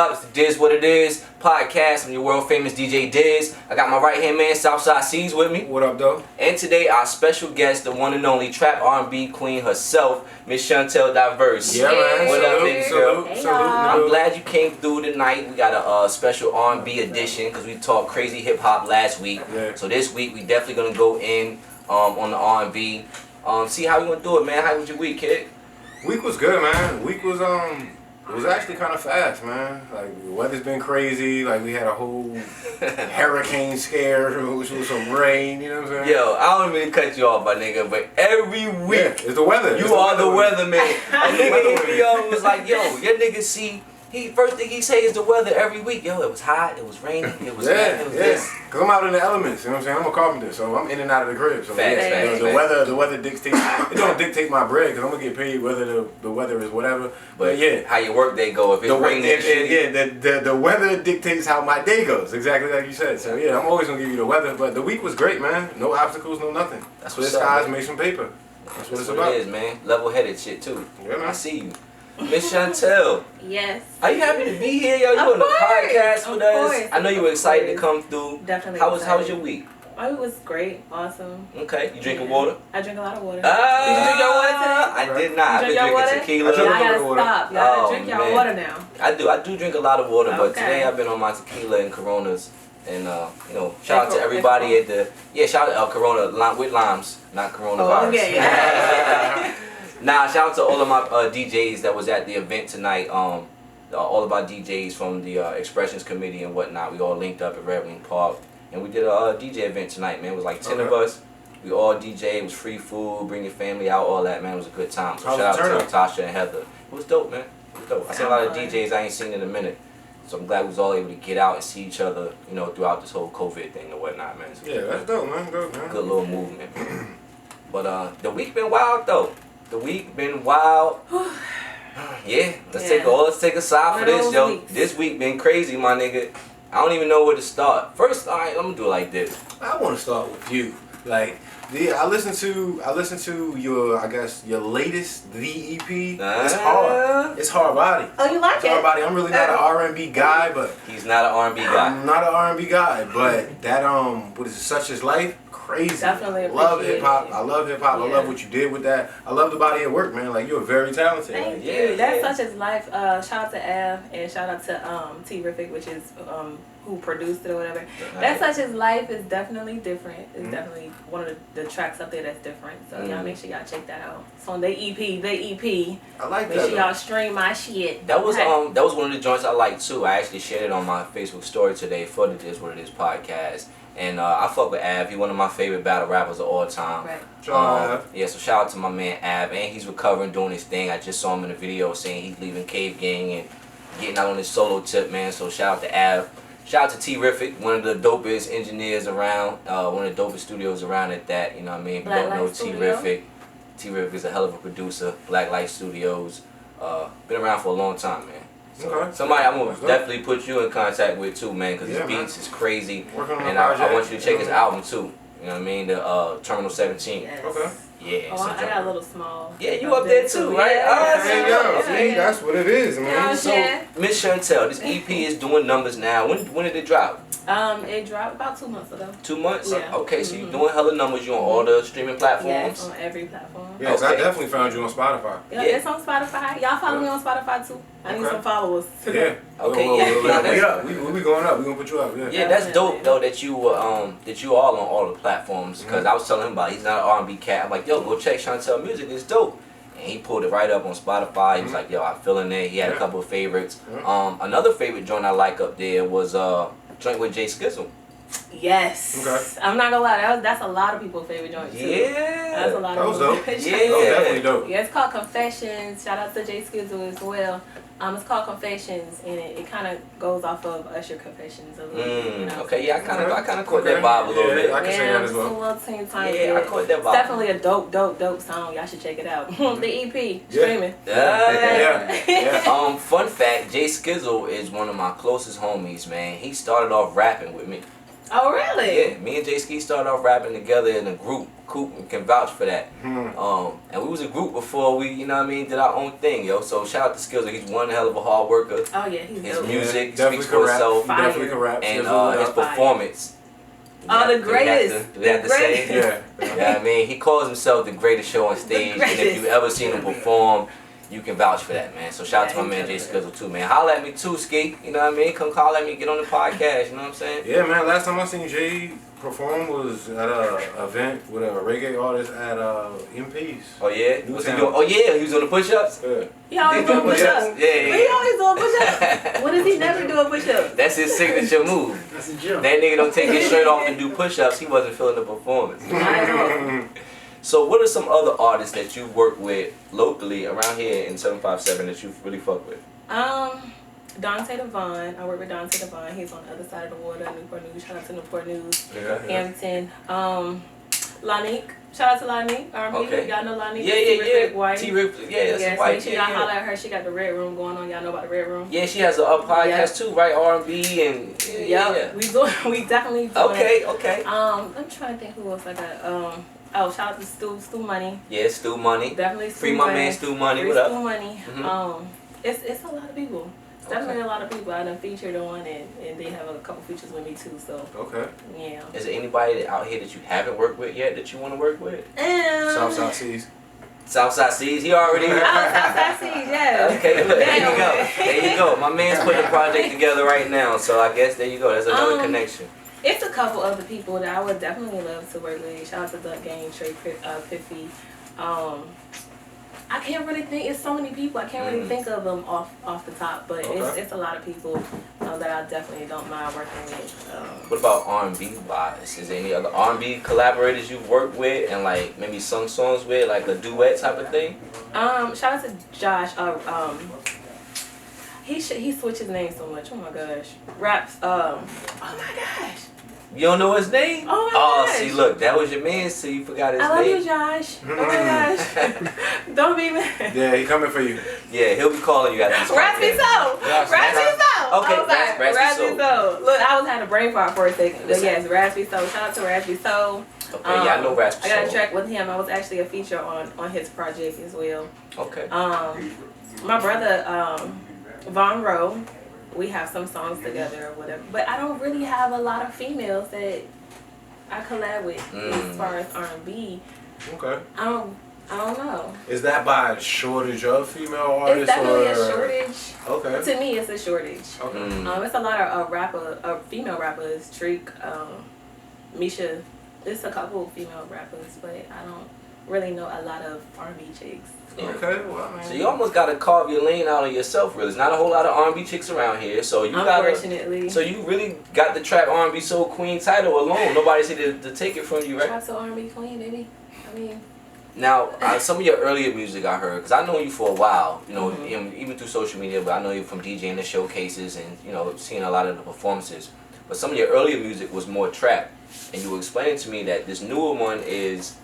up? It's the Diz What It Is podcast. I'm your world famous DJ Diz. I got my right hand man Southside C's with me. What up, though? And today our special guest, the one and only trap R&B queen herself, Miss Chantel Diverse. Yeah, man. What up, baby girl? Hey, Salute. I'm glad you came through tonight. We got a special R&B edition because we talked crazy hip hop last week. Yeah. So this week we definitely gonna go in on the R&B. See how we gonna do it, man. How was your week, kid? Week was good, man. Week was it was actually kind of fast, man. Like the weather's been crazy. Like we had a whole hurricane scare, which was some rain. You know what I'm saying? Yo, I don't mean to cut you off, my nigga, but every week Yeah, it's the weather. you are the weatherman. A nigga hit me up and was like, yo, your nigga see. First thing he say is the weather every week. Yo, it was hot, it was raining, it was wet, it was this. Cause I'm out in the elements. You know what I'm saying? I'm a carpenter, so I'm in and out of the crib. So Facts, yeah, facts, the facts. weather dictates. It don't dictate my bread, cause I'm gonna get paid whether the weather is whatever. But yeah, how your work day go if it's raining? The weather dictates how my day goes. Exactly like you said. So yeah, I'm always gonna give you the weather. But the week was great, man. No obstacles, no nothing. That's Clear what's up, skies, man. make some paper. That's what it's What about. it is, man. Level-headed shit too. Yeah, man. I see you. Miss Chantel, Yes. are you happy to be here, yo? You Of on the course, podcast with of us? course, I know you were excited to of come through. Definitely. How was excited. your week? Oh, it was great. Awesome. Okay, you drinking Yeah. water? I drink a lot of water. Ah, Did you drink your water I today? did not. You I've drink been your water? drinking tequila. I drink Y'all gotta water. stop. Y'all gotta Oh, drink y'all man. water now. I do drink a lot of water, but Okay. today I've been on my tequila and Coronas, and shout out to everybody at the shout out Corona with limes, not coronavirus. Oh, okay, yeah. Nah, shout out to all of my DJs that was at the event tonight. All of our DJs from the Expressions Committee and whatnot. We all linked up at Red Wing Park, and we did a DJ event tonight. Man, it was like 10 of us. We all DJ. It was free food. Bring your family out. All that, man. It was a good time. So How was shout the out to Tasha and Heather. It was dope, man. It was dope. I seen a lot of DJs I ain't seen in a minute. So I'm glad we was all able to get out and see each other, throughout this whole COVID thing and whatnot, man. So Yeah, that's dope, man. Dope, man. good little movement. But the week been wild though. The week been wild. Yeah, let's take a side for One of this, those yo. weeks. This week been crazy, my nigga. I don't even know where to start. First, all right, I'm gonna do it like this. I want to start with you. Like, I listened to your latest EP. It's hard. It's hard body. Oh, you like It's hard it? body. I'm really not an R&B guy, but He's not an R&B guy. I'm not an R&B guy. But that what is it? Such Is Life. Crazy. Definitely Love appreciate hip hop. it. I love hip hop. I Yeah. love what you did with that. I love the body of work, man. Like you're very talented. Thank Like, you. yeah, That's yeah. Such As Life. Shout out to Av and shout out to T-Rific, which is who produced it or whatever. That Such As Life is definitely different. It's definitely one of the tracks up there that's different. So y'all make sure y'all check that out. It's on the EP. I like Make that. sure y'all stream my shit. That was Okay. that was one of the joints I liked too. I actually shared it on my Facebook story today for the This What It Is podcast. And I fuck with Av. He's one of my favorite battle rappers of all time. Right. Yeah, so shout out to my man Av, and he's recovering, doing his thing. I just saw him in a video saying he's leaving Cave Gang and getting out on his solo tip, man. So shout out to Av. Shout out to T-Rific, one of the dopest engineers around, one of the dopest studios around at that. You know what I mean? If you Black don't know Light Studio. T-Rific, T-Rific is a hell of a producer. Black Light Studios, been around for a long time, man. So Okay. somebody I'm gonna That's dope. definitely put you in contact with too, man, because Yeah, his beats is crazy, Working on and a I project. want you to check his album too. You know what I mean? The Terminal 17. Yes. Okay. Yeah. Oh, so I got a little small. Yeah, you up there too, right? Yeah. There you go. See, that's what it is, man. Yeah. So, Yeah. Miss Chantel, this EP is doing numbers now. When did it drop? It dropped about 2 months ago. 2 months? Yeah. Okay, so you're Mhm. doing hella numbers. You on all the streaming Yes, platforms? on every platform. Yes, I Okay. definitely found you on Spotify. Yeah, Yeah. it's on Spotify. Y'all follow me on Spotify too. I need Okay. some followers. Yeah. Okay, Whoa, yeah. whoa, whoa, Nah, whoa. that's- We up. We going up. We gonna put you up. Yeah. Yeah, that's dope though that you all on all the platforms. Because I was telling him about it. He's not an R&B cat. I'm like, yo, go check Chantel Music. It's dope. And he pulled it right up on Spotify. He was like, yo, I'm feeling it. He had a Yeah. couple of favorites. Yeah. Another favorite joint I like up there was joint with Jay Skizzle. Yes. Okay. I'm not gonna lie. That's a lot of people's favorite joint too. Yeah. That's a lot That of was people's dope. favorite Yeah. joint. That was definitely dope. Yeah, it's called Confessions. Shout out to Jay Skizzle as well. It's called Confessions, and it kind of goes off of Usher Confessions a little bit. You know? Okay, yeah, I kind of caught Okay. that vibe a little Yeah, bit. I can say that as well. It's a little teeny tiny Yeah, I bit. caught that It's vibe. definitely a dope song. Y'all should check it out. The EP, Yeah. streaming. Yeah. Fun fact, Jay Skizzle is one of my closest homies, man. He started off rapping with me. Oh, really? Yeah, me and Jay Ski started off rapping together in a group. Coop can vouch for that. And we was a group before we, you know what I mean, did our own thing, yo. So shout out to Skills. He's one hell of a hard worker. Oh, yeah, he's His dope. music Yeah, speaks for itself. Fire. Definitely can rap. And Skills his rap. performance. Oh, the Do we have greatest. to- we have to say? greatest. Yeah. Yeah, I mean, he calls himself the greatest show on stage. And if greatest. you've ever seen him perform, you can vouch for that, man. So shout out to Yeah, my man Jay he's Skizzle too, man. Holla at me too, Ski. You know what I mean? Come holla at me, get on the podcast. You know what I'm saying? Yeah, man. Last time I seen Jay perform was at a event with a reggae artist at MP's. Oh yeah. New What's he Town. doing? Oh yeah, he was on the push-ups. Yeah. He always They doing do push-ups. push-ups. Yeah, But he always doing push-ups. When does he never do a push-up? That's his signature move. That's a joke. That nigga don't take his shirt off and do push-ups. He wasn't feeling the performance. I know. So what are some other artists that you work with locally around here in 757 that you really fuck with? Dante Devon. I work with Dante Devon. He's on the other side of the water. Newport News. Shout out to Newport News. Yeah. Hampton. Lanique. Shout out to Lanique. Okay. Y'all know Lanique. Yeah. T-Rip, yeah, that's Yeah, a so white make sure kid. y'all Yeah. holler at her. She got the Red Room going on. Y'all know about the Red Room? Yeah, she has a podcast Yeah. too, right? R&B and Yep. We definitely doing Okay, it. okay. I'm trying to think who else I got. Shout out to Stu Money. Yeah, Stu Money. Definitely Stu Free my Money. man Stu Money. Free What up? Stu Money. Mhm. It's a lot of people. It's Okay. definitely a lot of people I done featured on, and they have a couple features with me too. So Okay. yeah. Is there anybody out here that you haven't worked with yet that you want to work with? Southside Seas. Southside Seas, he already. Oh, Southside Seas, yeah. Okay, look, there you Yeah. go. There you go. My man's putting a project together right now, so I guess there you go. That's another connection. It's a couple other people that I would definitely love to work with. Shout out to Duck Game, Trey Piffy. I can't really think. It's so many people. I can't really think of them off the top, but Okay. it's a lot of people that I definitely don't mind working with. What about R&B wise? Is there any other R&B collaborators you've worked with and like maybe sung songs with, like a duet type of thing? Shout out to Josh. He switches names so much. Oh my gosh. Raps. Oh my gosh. You don't know his name? Oh my gosh. See, look, that was your man, so you forgot his I love name. you, Josh. Oh my gosh. Don't be mad. Yeah, he coming for you. Yeah, he'll be calling you after this. Raspy podcast. Soul. Yes, Raspy yes. Soul. Okay, I'm sorry. Raspy Raspy Soul. Soul. Look, I was having a brain fart for a second. But Listen. yes, Raspy Soul. Shout out to Raspy Soul. Okay, yeah, I know Raspy I got a Soul. track with him. I was actually a feature on his project as well. Okay. My brother, Von Rowe, we have some songs together or whatever. But I don't really have a lot of females that I collab with as far as R&B. Okay. I don't know. Is that by shortage of female It's artists definitely or? a shortage. Okay. To me, it's a shortage. Okay. It's a lot of female rappers. Treek, Misha. There's a couple of female rappers, but I don't really know a lot of R&B chicks. Yeah. Okay. Well, I mean, So you almost gotta carve your lane out on yourself, really. There's not a whole lot of R&B chicks around here, so you gotta. Unfortunately. So you really got the trap R&B soul queen title alone. Nobody's here to take it from you, right? Shout out to R&B queen, baby. I mean, Now, some of your earlier music I heard, because I know you for a while, you know, Mm-hmm. even through social media, but I know you from DJing the showcases and, you know, seeing a lot of the performances. But some of your earlier music was more trap. And you were explaining to me that this newer one is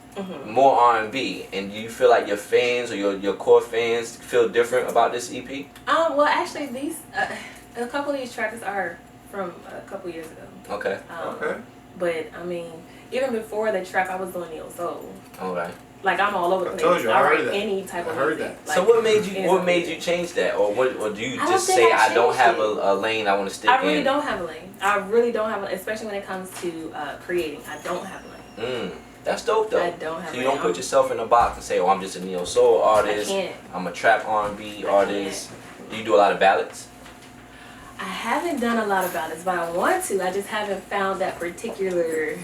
more R&B. And do you feel like your fans or your core fans feel different about this EP? well, actually, these a couple of these tracks are from a couple years ago. Okay. Okay. But I mean, even before the trap, I was doing neo soul. All right. Like I'm all over the I place. told you, I heard write that. any type I of heard music. that. Like, So what made you anything. change that, or do you I don't just think say I I don't changed have it. a lane I want to stick I really in? don't have a lane. I really don't have a lane, especially when it comes to creating. I don't have a lane. That's dope though. I don't have So you a don't lane. put yourself in a box and say, oh, I'm just a neo soul artist. I can't. I'm a trap R&B I artist. Do you do a lot of ballads? I haven't done a lot of ballads, but I want to. I just haven't found that particular.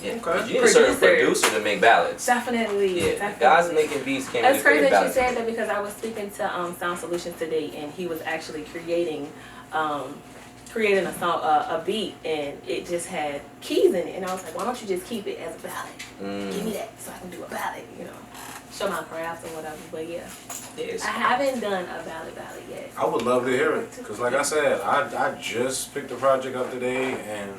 Yeah. Okay. You need a certain Producer. producer to make ballads. Definitely. Yeah. Definitely. Guys making beats can't It's really crazy create that you ballads. said that because I was speaking to Sound Solutions today, and he was actually creating a song, a beat, and it just had keys in it, and I was like, why don't you just keep it as a ballad? Give me that so I can do a ballad, you know, show my craft or whatever. But yeah, Yes. I haven't done a ballad yet. I would love to hear it, cause like I said, I just picked the project up today, and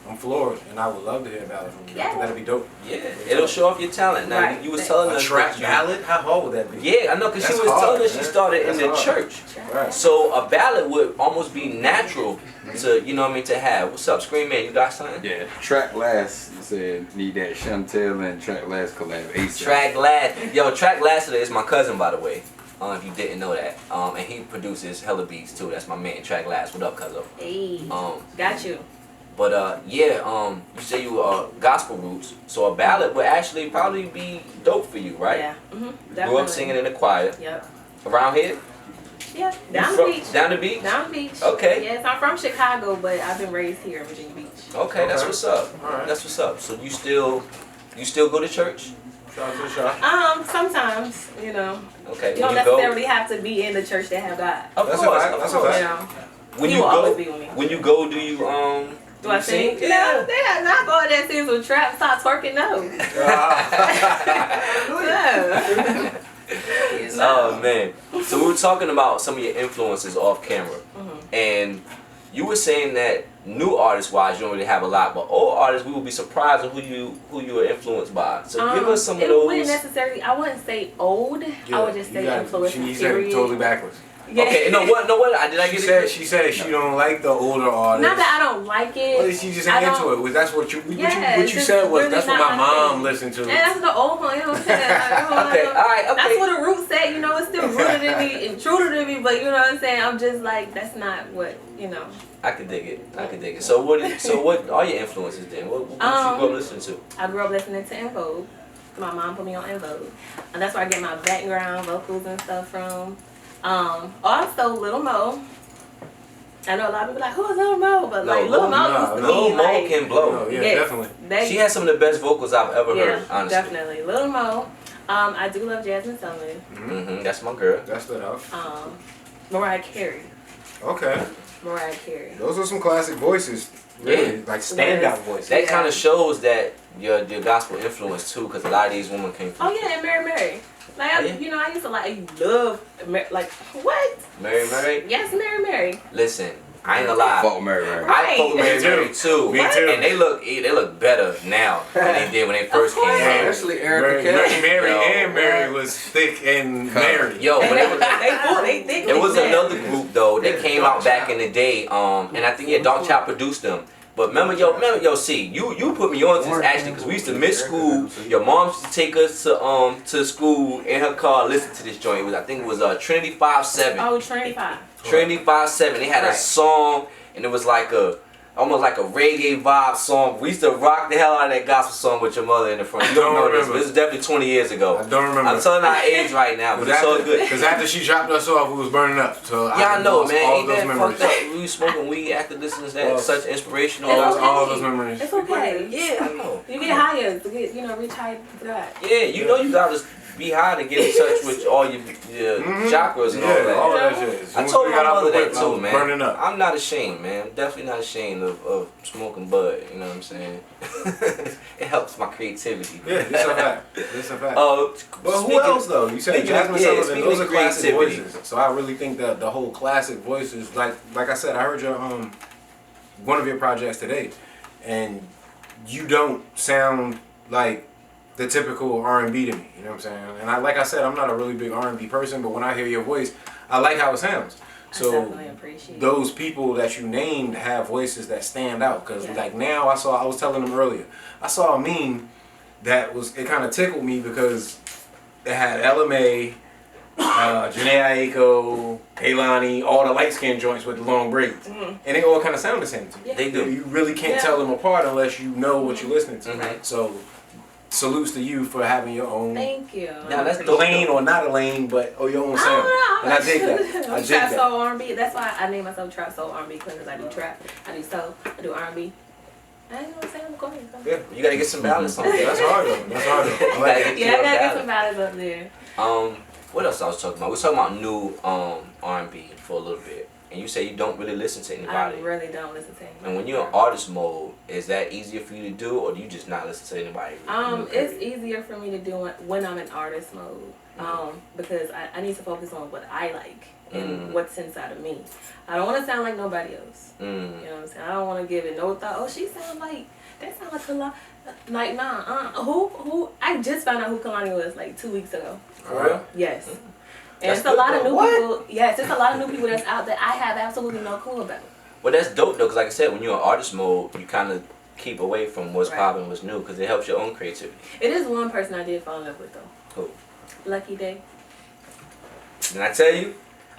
I'm floored, and I would love to hear a ballad from you. I think that'd be dope. Yeah, it'll show off your talent. Now Right. you was telling A us trap that you- ballad? How hard would that be? Yeah, I know, because she That's was hard, telling us she man. started in That's the hard. church. Right. So a ballad would almost be natural to, you know what I mean, to have. What's up, Scream Man? You got something? Yeah, Track Last said need that Chantel and Track Last collab ASAP. Track Last. Yo, Track Last is my cousin, by the way. If you didn't know that. And he produces hella beats too. That's my man, Track Last. What up, cuzzo? Hey, Um, got you. But yeah, you say you gospel roots, so a ballad would actually probably be dope for you, right? Yeah. Definitely. Grew up singing in the choir. Yep. Around here? Yeah. You Down the from- beach. Down the beach? Down the beach. Okay. Yes, I'm from Chicago, but I've been raised here in Virginia Beach. Okay, that's Okay. what's up. Alright. That's what's up. So you still go to church? Shout out to the shop. Sometimes, you know, Okay. you don't When you go, necessarily have to be in the church that have God. of That's a course, fact, of that's a course. You know, When He you will go, always be with me. when you go, do you do I sing? Yeah. No, they have not going there sing some trap, stop twerking, no. No. Oh man. So we were talking about some of your influences off camera, Mhm. and you were saying that new artists wise, you don't really have a lot, but old artists, we will be surprised at who you were influenced by. So give us some of It wouldn't those. necessarily, I wouldn't say old, I would just say influence, She said it period. totally backwards. Yeah. Okay, no what? Did I She get said it? she said she don't like the older artists. Not that I don't like it. Well, she just I ain't into don't- it. Well, that's what you Yeah, what you it's said was really that's what not my my mom thing. listened to. And that's the old one, you know what I'm saying? Like, Okay, all right, okay. That's what the roots said, you know, it's still rooted in me and true to me, but you know what I'm saying? I'm just like, that's not what, you know. I could dig it. I could dig it. So what are your influences then? What you grew up listening to? I grew up listening to En Vogue. My mom put me on En Vogue. And that's where I get my background vocals and stuff from. Also Lil Mo. I know a lot of people like, who's Lil Mo? But like Lil Mo used to Lil be Mo like, can blow. Oh, yeah, yes, definitely. they- She has some of the best vocals I've ever yeah, heard, honestly. definitely. Lil Mo. I do love Jasmine Sullivan. Mm-hmm. That's my girl. That's the house. Mariah Carey. Okay. Mariah Carey. Those are some classic voices. Really, like standout voices. That Yeah. kind of shows that your gospel influence too, because a lot of these women came from Oh yeah, and Mary. Like Oh, yeah? you know, I used to like love like what? Mary. Yes, Mary. Listen, I ain't gonna lie. Fuck Mary, Mary. I fuck with Right. Mary too. Me too. And they look better now than they did when they first came course. out. Especially Erica Mary, Kelly. Mary Yo. and Mary was thick and married. Yo, And but they it was, they think there was like that. another group though that came out back in the day, and I think Dark Child produced them. But remember, see, you put me on to this actually, because we used to miss school. Your mom used to take us to school in her car, listen to this joint. I think it was Trinity 5-7. Oh, Trinity 5. Trinity 5-7. They had a Right. song, and it was like almost like a reggae vibe song. We used to rock the hell out of that gospel song with your mother in the front. You don't know this, but this is definitely 20 years ago. I don't remember. I'm telling our age right now, but it's all good. Because after she dropped us off, we was burning up. So Yeah, I know, lost man. all Ain't those that memories. fucked up? We was smoking weed after listening to that. Well, Such inspirational. It's Lost okay. all those memories. It's okay. Yeah, I know. You get higher to get, reach higher to God. Yeah, you know you gotta be high to get in touch with all your chakras and all Yeah, that. all that shit. As soon I as told we my got out mother the that whip, I too, was man. burning up. I'm not ashamed, man. I'm definitely not ashamed of smoking bud. You know what I'm saying? It helps my creativity. Yeah, it's a fact. It's a fact. But who speaking- else though? You said speaking Jasmine of- yeah, Sullivan. speaking Those of are classic creativity. voices. So I really think that the whole classic voices, like I said, I heard your one of your projects today, and you don't sound like the typical R&B to me. You know what I'm saying? And like I said, I'm not a really big R&B person, but when I hear your voice, I like how it sounds. I So definitely appreciate it. those people that you named have voices that stand out. Because Yeah. like now I was telling them earlier, I saw a meme that it kind of tickled me because it had LMA, Janae Aiko, Kaylani, all the light skinned joints with the long braids. Mhm. And they all kind of sound the same to me. Yeah. They do. You really can't Yeah. tell them apart unless you know what you're listening to. Mhm. So salutes to you for having your own Thank you. Now that's dope. lane or not a lane, but your own sound. And I dig that. I dig Trap that. soul R&B. That's why I named myself Trap Soul R&B because I do trap, I do soul, I do R&B. I know what I'm saying. I'm going. Yeah. You gotta get some balance on That's there. hard though. That's hard though. I You like gotta it. get Yeah, I your gotta get balance. some battles up there. What else I was talking about? We was talking about new R&B for a little bit, and you say you don't really listen to I anybody. really don't listen to anybody. And when you're in artist mode, is that easier for you to do, or do you just not listen to anybody? It's easier for me to do it when I'm in artist mode. because I need to focus on what I like and what's inside of me. I don't want to sound like nobody else. You know what I'm saying? I don't want to give it no thought. Oh, she sound like that. Sound like a lot. Like nah. Who? I just found out who Kalani was like 2 weeks ago. For real? Yes. And That's it's a lot of good, new though. people. Yes, it's a lot of new people that's out that I have absolutely no clue about. Well, that's dope though, cause like I said, when you're in artist mode, you kind of keep away from what's Right. popping, what's new, cause it helps your own creativity. It is one person I did fall in love with though. Who? Lucky Day. Did I tell you?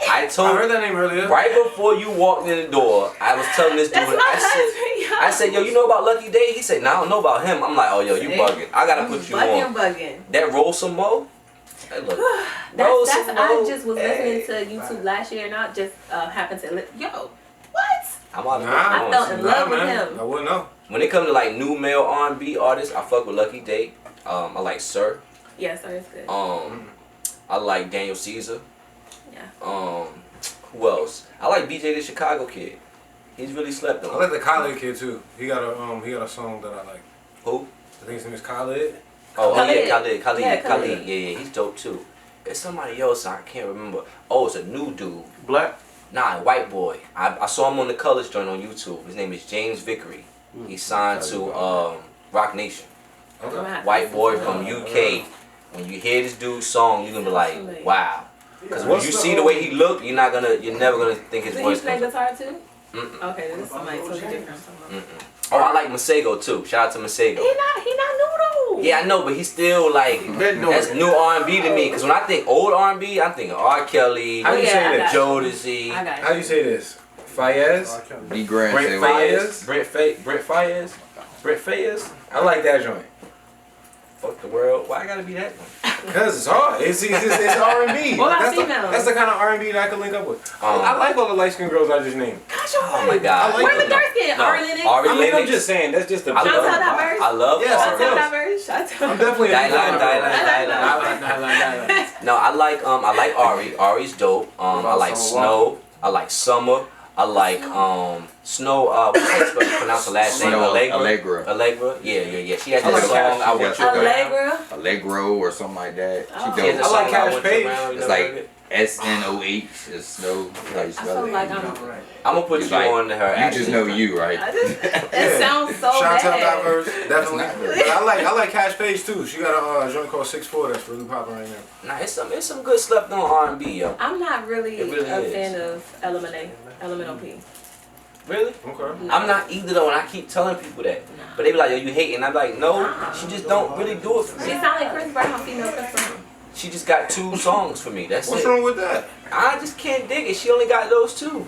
I I told heard that name earlier. right before you walked in the door. I was telling this dude. That's my husband, I said, yo, you know about Lucky Day? He said, nah, I don't know about him. I'm like, oh, yo, you See? bugging. I gotta put you on. Bugging. That roll some more. Hey, look. That's I Mo. just was Hey. listening to YouTube last year and I just happened to yo, what? I'm out Nah, I felt in love with man. him. I wouldn't know. When it comes to like new male R&B artists, I fuck with Lucky Day. I like Sir. Yeah, sorry, it's good. I like Daniel Caesar. Yeah. Who else? I like BJ the Chicago Kid. He's really slept I on. like the Khaled kid too. He got a song that I like. Who? I think his name is Khaled. Oh yeah, Khalid. Khalid. Yeah, Khalid. Khalid. Yeah, he's dope too. There's somebody else I can't remember. Oh, it's a new dude. Black. Nah, white boy. I saw him on the Colors joint on YouTube. His name is James Vickery. He's signed to Rock Nation. I'm gonna have to White listen boy to from him. UK. When you hear this dude's song, you're gonna be Sounds familiar. like, wow. Because when What's you the, see the way he look, you're never gonna think his Did he voice play comes. guitar too? Mm-mm. Okay, this is somebody totally different. Oh, I like Masego too. Shout out to Masego. He not new though. Yeah, I know, but he's still like Been doing that's it. new R&B to me. Because when I think old R&B, I'm thinking R. Kelly, How you yeah, say I that? got you. Jodeci, I got How you say this? Fayez? D. Grant Brent say Fayez? Brent Fayez, Brent Fayez. I like that joint. Fuck the world. Why I gotta be that one? Cause it's hard. It's R&B. What about that's, females? that's the kind of R&B that I can link up with. Um, I like all the light skinned girls I just named. Gosh, you're Oh my God. I like Where's the it. dark skin? No, Ari Lennox. Ari I mean, I'm Lennox. just saying. That's just the. I Shout love, out that verse. I love Yes, R&B. Shout out that verse. Shout out. I'm definitely a Die. No, I like Ari. Ari's dope. I like Snow. I like Summer. I like Snow. What's how pronounce the last name? Snow Allegra. Allegra. Yeah. She has I that like song. Cash. I want you. Allegra. Allegro or something like that. Oh. She She has a dope. I like song, Cash Want You Page. Around. You It's never heard like it? SNOH is Snow. How you I spell feel it? like You I'm. know. I'm gonna put It's you like, on to her. You just know you, right? It sounds so Shout out to bad. Diverse, definitely. That's not But I like Cash Page too. She got a joint called 6'4" that's really popping right now. Nah, it's some good slept on R&B, yo. I'm not really, It really a is. fan of Elemental P. Really? Okay. I'm not either though, and I keep telling people that. Nah. But they be like, yo, you hating? I'm like, no, Nah. she just don't really do it for She me. sound like Chris Brown, female Chris Brown. She just got 2 songs for me. That's What's it. wrong with that? I just can't dig it. She only got those 2.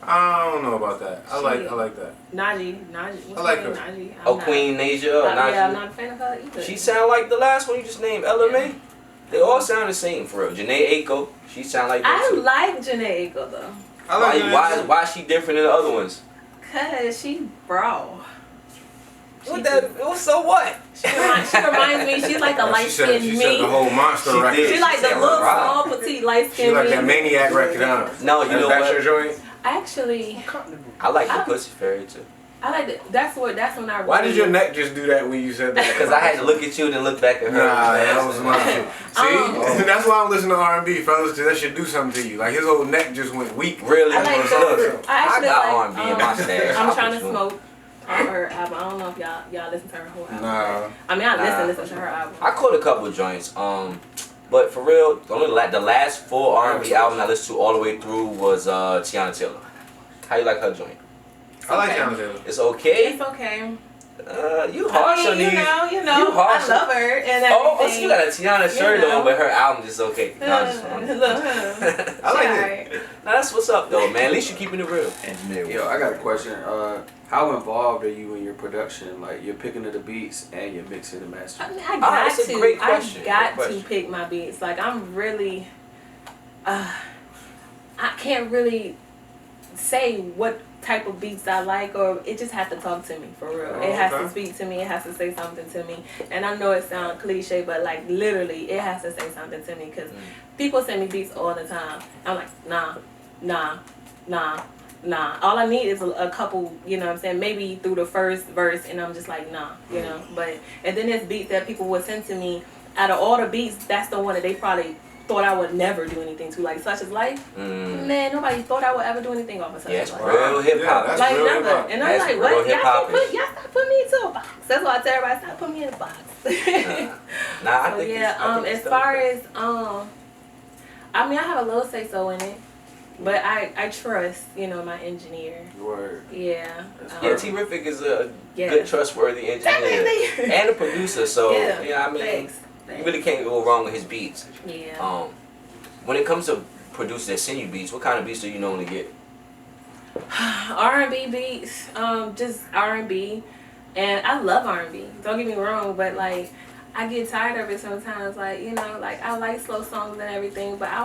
I don't know about that. I like that. Najee. What's I like her name? her. Najee. Oh, Queen Nasia or Yeah, I'm Najee. not a fan of her either. She sound like the last one you just named, Ella May. They all sound the same for real. Janae Aiko, she sound like that I too. like Janae Aiko though. I like Why is she different than the other ones? Cause she bro. So what? She reminds me, she's like a light skinned She me. said the whole monster She record. did. She like the She said little right. small petite light She skinned like me. that Maniac record, huh? No, you know That's what? your joint? Actually, I like the I- Pussy Fairy too. I like it. That's when I. Why did really- your neck just do that when you said that? Because I had to look at you then look back at her. Nah, that was my shit. See, Um, that's why I'm listening to R&B, fellas. 'Cause that should do something to you. Like his whole neck just went weak. Really? I like Look, I actually got like. R&B in my stash. I'm I'll trying put to you on. smoke her album. I don't know if y'all listen to her whole album. Nah. I mean, I Nah. listen to her album. I caught a couple joints. But for real, the last 4 R&B albums I listened to all the way through was Tiana Taylor. How you like her joint? I like Okay. Tiana Taylor. It's okay. It's okay. You harsh I on mean, these. you know, You harsh I love her and everything. Oh, so you got a Tiana shirt know. on, but her album just okay. No, I'm just I like it. Nah, that's what's up though, man. At least you keeping it real. Engineer. Yo, I got a question. How involved are you in your production? Like you're picking of the beats and you're mixing and I mastering. mean, I got that's a to. great question. I got Great to question. pick my beats. Like I'm really, I can't really say what type of beats I like, or it just has to talk to me for real. Oh, It has to okay. speak to me. It has to say something to me. And I know it sounds cliche, but like literally, it has to say something to me because people send me beats all the time. I'm like, nah. All I need is a couple, you know what I'm saying, maybe through the first verse, and I'm just like, nah, you know. And then there's beats that people would send to me, out of all the beats, that's the one that they probably thought I would never do anything to. Like Such Is Life, man, nobody thought I would ever do anything off of Such Yeah, Is it's Life. real hip hop. Yeah, that's Like real never. hip-hop. And I'm That's like, real what? Y'all hip-hop-ish. stop putting me into a box. That's why I tell everybody, stop putting me in a box. Nah, I So think yeah, I think as it's dope, far though. as I mean, I have a little say so in it, but I trust, you know, my engineer. Word. Yeah. Yeah, T-Rific is a Yeah. good, trustworthy engineer Definitely. and a producer. So Yeah. I mean, Thanks. you really can't go wrong with his beats. Yeah. When it comes to producers that send you beats, what kind of beats do you normally get? R&B beats, just R&B, and I love R&B. Don't get me wrong, but like I get tired of it sometimes. Like, you know, like I like slow songs and everything, but I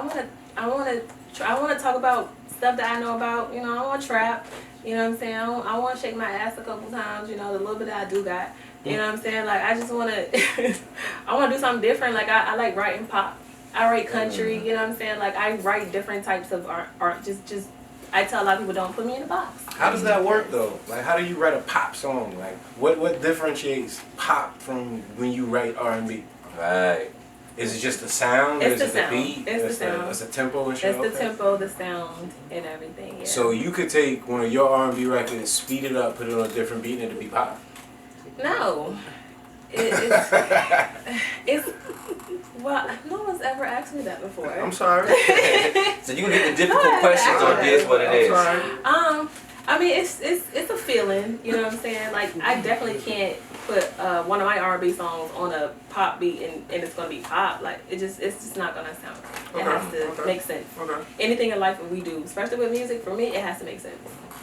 wanna talk about stuff that I know about. You know, I want trap. You know what I'm saying? I want to shake my ass a couple times. You know, the little bit that I do got. You know what I'm saying? Like I just wanna, I wanna do something different. Like I like writing pop. I write country. You know what I'm saying? Like I write different types of art. Just I tell a lot of people, don't put me in a box. How does that work though? Like, how do you write a pop song? Like, what differentiates pop from when you write R&B? Right. Is it just the sound? It's Is the it the sound. beat? It's the sound. It's the tempo and shit. It's the Okay. tempo, the sound, and everything. Yeah. So you could take one of your R&B records, speed it up, put it on a different beat, and it'd be pop. No. It's well, no one's ever asked me that before. I'm sorry. So you can get the difficult questions on this, what it I'm is. sorry. I mean, it's a feeling. You know what I'm saying? Like I definitely can't put one of my R&B songs on a pop beat and it's gonna be pop. Like it's just not gonna sound right. It has to Okay. make sense. Okay. Anything in life that we do, especially with music, for me, it has to make sense.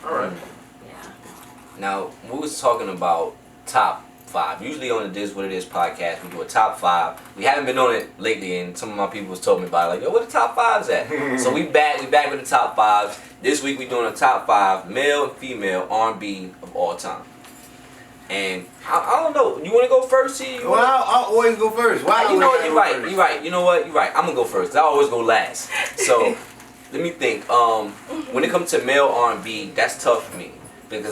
All right. Yeah. Now, we was talking about top 5. Usually on the This What It Is podcast, we do a top 5. We haven't been on it lately, and some of my people has told me about it, like, yo, where the top 5's at? So we back with the top 5s. This week we doing a top 5 male and female R&B of all time. And I don't know. You want to go first, T? Well, I'll always go first. Why? You know what? You're right. You know what? You're right. I'm gonna go first. 'Cause I always go last. So let me think. When it comes to male R&B, that's tough for me because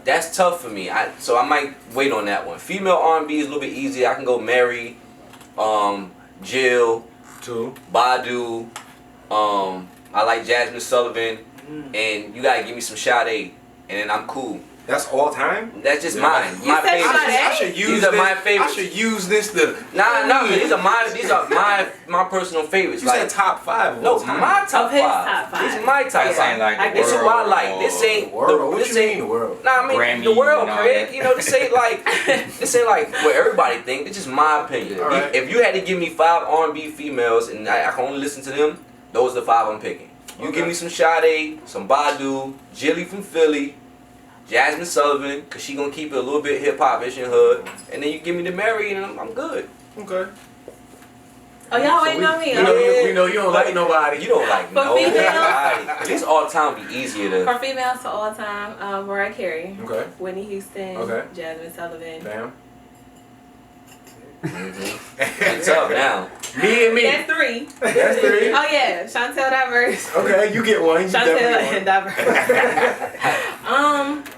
that's tough for me. So I might wait on that one. Female R&B is a little bit easier. I can go Mary, Jill, Two. Badu. I like Jasmine Sullivan, and you gotta give me some Sade, and then I'm cool. That's all time. That's just mine. You My said favorite. Sade? I should use These are this. my favorites. I should use this to. Nah, these are my personal favorites. You said top 5 of No, all time. my top Of his 5. top 5. These are my top Yeah. 5. Saying like I the get This is you. what I like. This ain't The world. What this you ain't mean the world? Nah, I mean Grammy the world, and all Craig. that. You know, this ain't like what everybody think. It's just my opinion. All right. If you had to give me 5 R&B females and I can only listen to them, those are the 5 I'm picking. You Okay. give me some Sade, some Badu, Jilly from Philly, Jasmine Sullivan, cause she gonna keep it a little bit hip hop-ish and hood, and then you give me the Mary and I'm good. Okay. Oh, y'all waiting on me? We know, Okay. we know you don't like nobody. You don't like For nobody. females? This all time be easier to. For females to all time, Mariah Carey, Okay. Whitney Houston, Okay. Jasmine Sullivan. Damn. It's up now. Me and me. That's 3. That's 3. Oh yeah, Chantel Diverse. Okay, you get one. You Chantel definitely and get one. Diverse.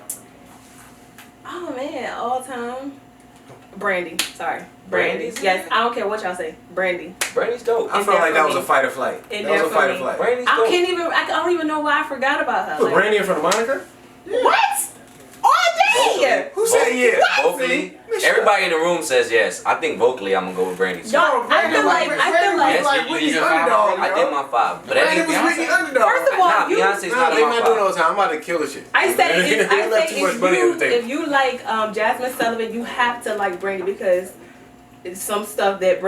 Oh man, all time. Brandy. Sorry. Brandy. Brandy? Yes, I don't care what y'all say. Brandy. Brandy's dope. I In felt there like that for was me. a fight or flight. In That was there a for fight or me. flight. Brandy's I dope. can't even. I don't even know why I forgot about her. Put Like, Brandy in front of Monica? what? All day. Who said yeah? Vocally, everybody in the room says yes. I think vocally I'm gonna go with Brandy. too. Y'all, I feel like. Yes, like you- Whitney's you- underdog. I did my 5, but that Brandy ain't was Whitney Beyonce. underdog. First of all, Nah, you. Beyonce's Nah, not they in not my doing 5. all the time. I'm about to kill this shit. I say They left too much money on the table. if you like Jasmine Sullivan, you have to like Brandy because it's some stuff that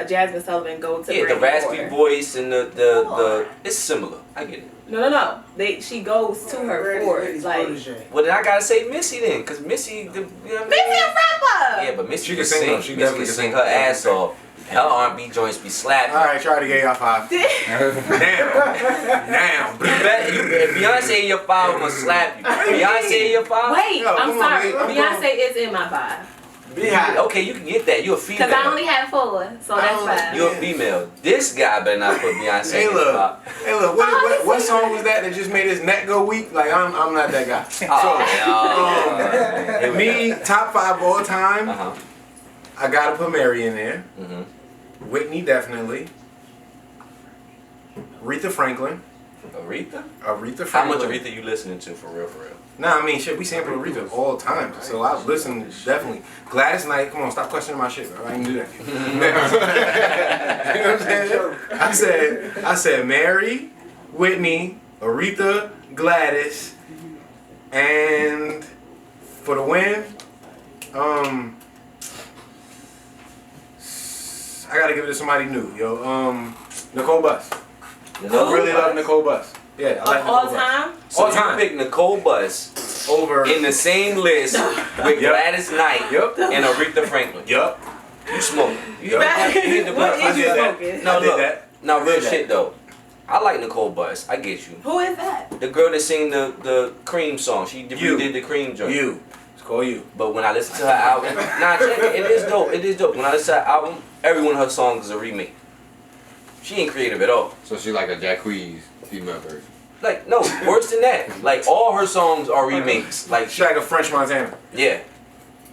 Jasmine Sullivan goes to Yeah, the Brandy raspy for. voice and the it's similar. I get it. No. She goes to her for it. Like Well, then I gotta say Missy then, cause Missy, you know what I mean? Missy a rapper. Yeah, but Missy She can can sing, sing. though. She Missy definitely can can sing sing. her ass off. Her R&B joints be slapping. All right, try to get y'all 5. Now. If Beyonce in your 5, I'm gonna slap you. Beyonce in your 5? Wait, Yo, I'm come on, sorry. man. Beyonce is in my 5 Okay, you can get that. You're a female. because I only had 4, so that's 5. You're a female. This guy better not put Beyonce Hey in his look, 5. hey look, what song was that just made his neck go weak? Like I'm not that guy. Oh, no. Me, top 5 all time. Uh-huh. I gotta put Mary in there. Mm-hmm. Whitney definitely. Aretha Franklin. Aretha? Aretha Franklin. How much Aretha you listening to for real, for real? Nah, I mean, shit, we sample Aretha all the time. So I listen, definitely. Gladys Knight, come on, stop questioning my shit, bro. I ain't do that. You know what I'm saying? I said Mary, Whitney, Aretha, Gladys, and for the win, I gotta give it to somebody new, yo. Nicole Buss. I really love Nicole Buss. Yeah, I like Of all Nicole Buss. time? So All time. you pick Nicole Buss Over. in the same list with Yup. Gladys Knight Yup. and Aretha Franklin. Yup. You smoking. You Yup. hit the What I is you did that. smoking? No, I did look. that. No, real did that. shit though. I like Nicole Buss. I get you. Who is that? The girl that sing the Cream song. She You. redid the Cream joint. You. It's called you. But when I listen to her album, nah, check it. It is dope. It is dope. When I listen to her album, every one of her songs is a remake. She ain't creative at all. So she like a Jacquees female version. Like, no, worse than that. Like, all her songs are remakes. Like, She's like a French Montana. yeah.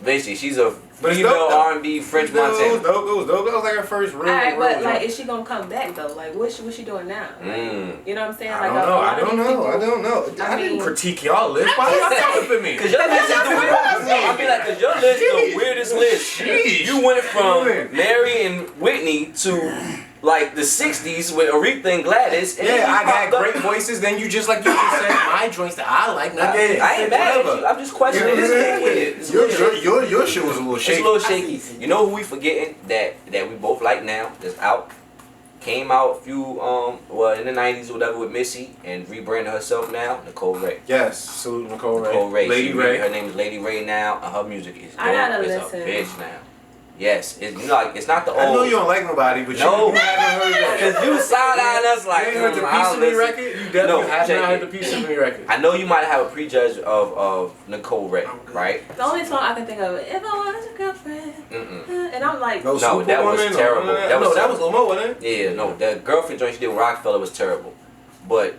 Basically, she's a But it's female dope, though. R&B French It was Montana. dope. It was dope. That was like her first real. Alright, but real like, joint. is she gonna come back though? Like, what's she doing now? Mm. You know what I'm saying? I Like, don't know. a lot I of don't these know. I people- don't know. I didn't mean- critique y'all list. Why y'all coming for me? Cause your list is the weirdest. I mean, like, cause your list is the weirdest list. Sheesh. You went from Man. Mary and Whitney to like the '60s with Aretha and Gladys. And then Yeah, you I got popped up- great voices. Then you just like you just said my joints that I like. Not that. I ain't mad at you. I'm just questioning. It's weird. It's weird. Your shit was a little It's shaky. a little shaky. You know who we forgetting that we both like now? That's out. Came out a few in the '90s or whatever with Missy and rebranded herself now. Nicole Ray. Yes, salute Nicole Ray. Nicole Ray. Lady She Ray. Her name is Lady Ray now, and her music is I gotta dope as listen. a bitch now. Yes, it's like it's not the old. I know you don't like nobody, but No. you haven't heard that. Cause you side eyeing us like. You ain't heard the I'll Peace of Me listen. record? You definitely No, have check not heard it. the Peace of Me record. I know you might have a prejudge of Nicole Ray, right? The only song I can think of is "If I Was Your Girlfriend," Mm-mm. and I'm like, No, that was terrible. That was that was Lil Mo, wasn't it? Yeah, no, the girlfriend joint she did with Rockefeller was terrible, but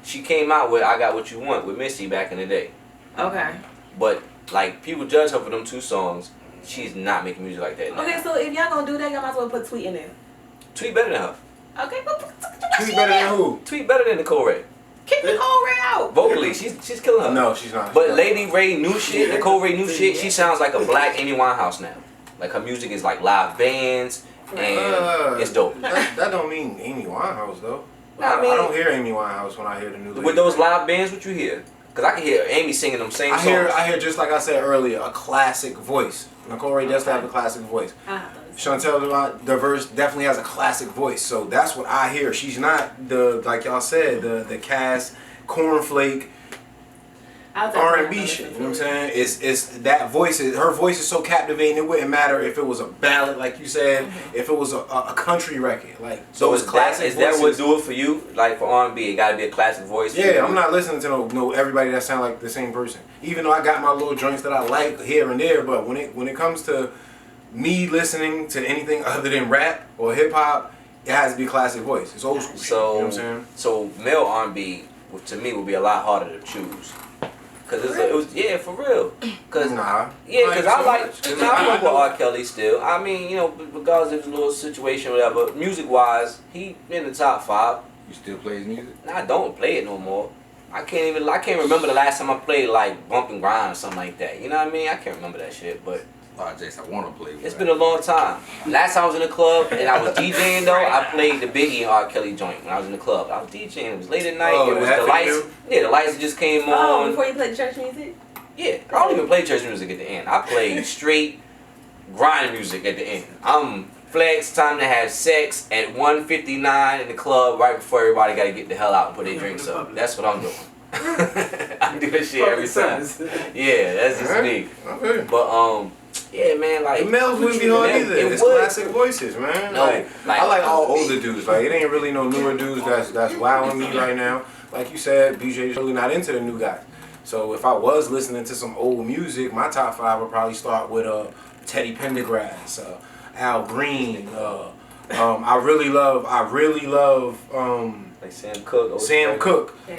she came out with "I Got What You Want" with Missy back in the day. okay. But like people judge her for them two songs. She's not making music like that now. Okay, so if y'all gonna do that, y'all might as well put Tweet in there. Tweet better than her. Okay, but She's better than who? Tweet better than Nicole Ray. kick Nicole Ray out. Vocally, she's killing her. No, she's not. But Lady Ray new shit, Nicole Ray new shit, she sounds like a black Amy Winehouse now. Like her music is like live bands and it's dope. That don't mean Amy Winehouse though. Nah, I I mean- don't hear Amy Winehouse when I hear the new. With those live bands, what you hear? Cause I can hear Amy singing them same songs. I hear just like I said earlier, a classic voice. Nicole Ray does have a classic voice. I have to listen. Chantel Diverse definitely has a classic voice, so that's what I hear. She's not the like y'all said the cast cornflake I'll definitely R&B have to shit. You listen know what I'm to it. saying? It's that voice. Her voice is so captivating. It wouldn't matter if it was a ballad, like you said, if it was a country record. Like So those is that classic what voices. do it for you? Like for R&B, it gotta be a classic voice. for you? Yeah, I'm not listening to no everybody that sound like the same person. Even though I got my little joints that I like here and there, but when it comes to me listening to anything other than rap or hip hop, it has to be classic voice. It's old school shit. You know what I'm saying? So male R&B to me would be a lot harder to choose. Cause it was yeah for real. Cause Nah. yeah, Not cause so I like much. I fuck with R. Kelly still. I mean, you know, regardless of his little situation, or whatever. Music wise, he in the top 5. You still play his music? I don't play it no more. I can't remember the last time I played like Bump and Grind or something like that. You know what I mean? I can't remember that shit, but Projects I want to play with. it's been a long time. Last time I was in the club and I was DJing though, I played the Biggie and R. Kelly joint when I was in the club. I was DJing. It was late at night. Oh, it was that the for lights. you? Yeah, the lights just came Oh, on. before you play church music? Yeah, I don't even play church music at the end. I play straight grind music at the end. I'm flex, time to have sex at 1:59 in the club right before everybody got to get the hell out and put their drinks up. That's what I'm doing. I do this shit every time. Yeah, that's just me. Okay. But yeah, man, like The males wouldn't be hard it either. would. It's classic voices, man. No, like, like- I like all older dudes. Like it ain't really no newer dudes that's wowing me right now. Like you said, BJ's really not into the new guys. So if I was listening to some old music, my top 5 would probably start with Teddy Pendergrass, Al Green. I really love Like Sam Cooke. Sam Cooke. Yeah.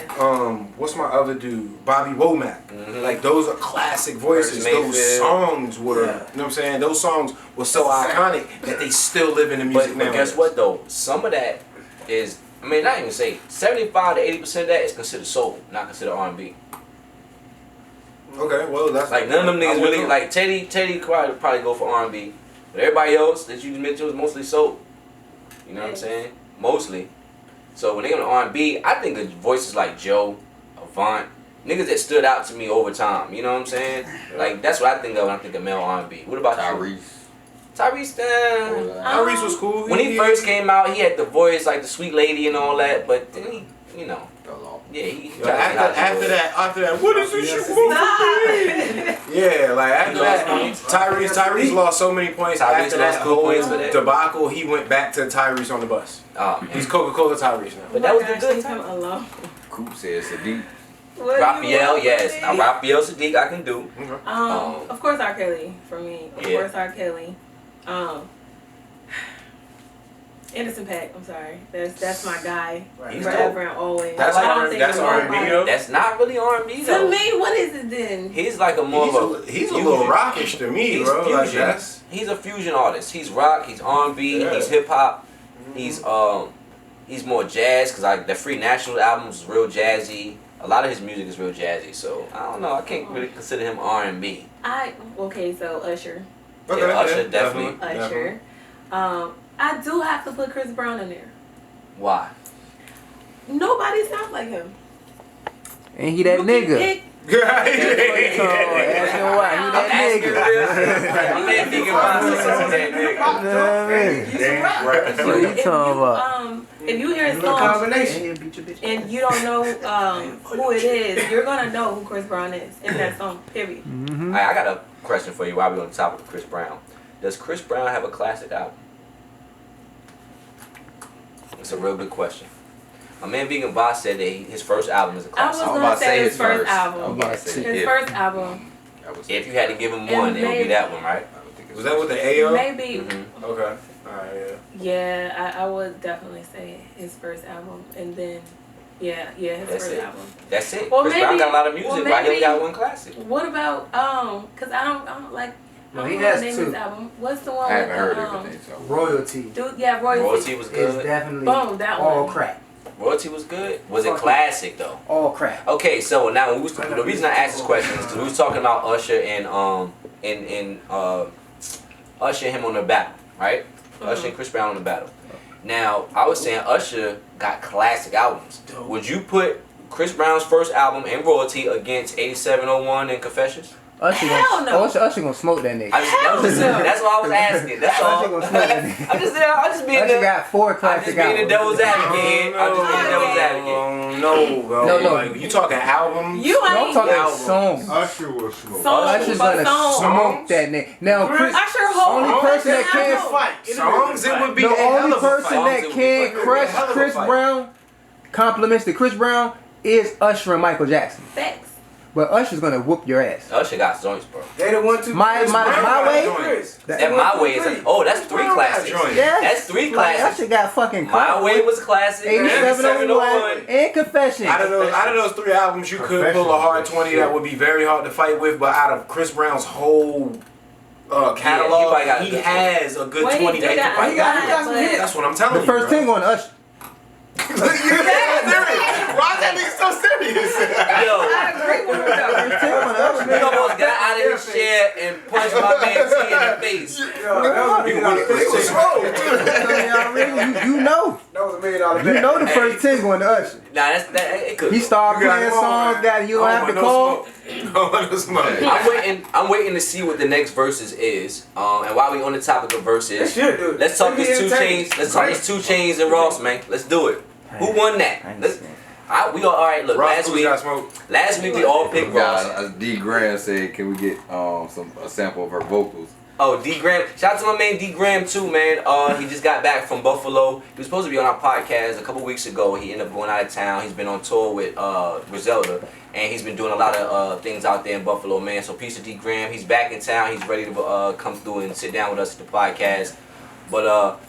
What's my other dude? Bobby Womack. Mhm. Like those are classic voices. Curtis Those Mayfield. songs were, Yeah. you know what I'm saying? Those songs were so iconic that they still live in the music But now. guess what though? Some of that is, I mean, not even say 75 to 80% of that is considered soul, not considered R&B. Okay, well that's Like none of them I niggas would really know. like Teddy could probably go for R&B, but everybody else that you mentioned was mostly soul. You know what I'm saying? Mostly. So when they on R&B, I think the voices like Joe, Avant, niggas that stood out to me over time. You know what I'm saying? Like that's what I think of when I think of male R&B. What about you? Tyrese. Tyrese. Tyrese was cool. When he first came out, he had the voice like the sweet lady and all that, but then he, you know, Fell off. yeah, he Yo, after that, what is this shit? Stop. Yeah, like after He that, lost Tyrese lost so many points. Tyrese after lost that cool whole points for that. debacle, he went back to Tyrese on the bus. Oh, man. He's Coca-Cola Tyrese now. But that was the Oh my good gosh, time. leave him alone. Coop said Sadiq. What do you Raphael, want yes. from Now me? Raphael Sadiq I can do. Of course R. Kelly for me. Of Yeah. course R. Kelly. Innocent Pack, I'm sorry. That's my guy. He's Forever and always. That's I don't R- think that's nobody- R&B though? That's not really R&B To though. me, what is it then? He's like a more of a He's a little rockish to me, He's bro. Like fusion. that's He's a fusion artist. He's rock. He's R&B. Yeah. He's hip hop. He's more jazz because like the Free National album was real jazzy. A lot of his music is real jazzy. So I don't know. I can't really consider him R&B. Okay, so Usher. okay. Yeah, Usher, definitely. Usher. I do have to put Chris Brown in there. Why? Nobody sounds like him. Ain't he that You can nigga? pick- So, ask him why. He I'm that asking nigga. real. I'm not thinking about that nigga. You know what I mean? What you if talking about? if you hear a song and you don't know who it is, you're gonna know who Chris Brown is in that song. Period. Mm-hmm. I got a question for you while we're on the topic of Chris Brown. Does Chris Brown have a classic album? It's a real good question. My man Vegan Boss said that his first album is a I was classic. I'm gonna about to say say his his first first. album. I'm about to say His if. first album. That was If you had to give him And one, it would be maybe- that one, right? I don't think it's Was that with the AO? Maybe. Mhm. Okay. Alright, yeah. Yeah, I would definitely say his first album, and then his That's first it. album. That's it. Well, Chris Brown maybe- got a lot of music. well, Why he only maybe- got one classic? What about cause I don't like. No, I he don't know has the name two. of his album. What's the one? I haven't with, heard everything. So. Royalty Dude, yeah, Royalty. Royalty was is good. definitely Boom, that all one. crack. Royalty was good. Was it Fuck it. classic though? All crack. Okay, so now when the reason I asked this question is because we was talking about Usher and Usher and him on the battle, right? Usher and Chris Brown on the battle. Now I was saying Usher got classic albums. Would you put Chris Brown's first album and Royalty against 8701 and Confessions? Usher Hell gonna, no. Usher gonna smoke that nigga. That's what I was asking. That's all. Usher gonna smoke that nigga. I'm just being Usher the got 4 I'm classic just being the albums. devil's advocate. I'm just being the devil's advocate. No, bro. No. Like, you talking albums? You No, I'm ain't talking album. songs. Usher was smoke. song, Usher's but gonna song. smoke that nigga. Now, Chris, Usher whole only person that album. can't fight. Songs, it would be the a hell only of a person fight. Songs, that it would be can fucking crush hell of a Chris fight. Brown, compliments to Chris Brown, is Usher and Michael Jackson. Facts. But Usher's gonna whoop your ass. Usher got joints, bro. They the one to My way? That My Way is that's 3 classics. Yes. That's 3 Like, classics. Usher got fucking My Way was classic. 8701 and Confessions. Out of those 3 albums, you could pull a hard 20 that would be very hard to fight with. But out of Chris Brown's whole catalog, probably got a he good has a good Wait, 20 that he can fight. he got some hits. That's what I'm telling The you. first bro. thing on Usher. Why is that nigga so serious? Yo, I agree with him though. First thing on Usher. he almost got out of his chair and punched my man T in the face. You know. You know the first thing on Usher. Nah, it could. He started You got playing it. songs that you don't have to call. I'm waiting to see what the next verses is. And while we on the topic of verses, let's talk this 2 Chainz. Let's talk this 2 Chainz and Ross, man. Let's do it. Who won that? We all right. Look, last week we all picked Ross. As D Graham said, can we get a sample of her vocals? Oh, D Graham. Shout out to my man D Graham too, man. He just got back from Buffalo. He was supposed to be on our podcast a couple weeks ago. He ended up going out of town. He's been on tour with Griselda, and he's been doing a lot of things out there in Buffalo, man. So peace to D Graham. He's back in town. He's ready to come through and sit down with us at the podcast. But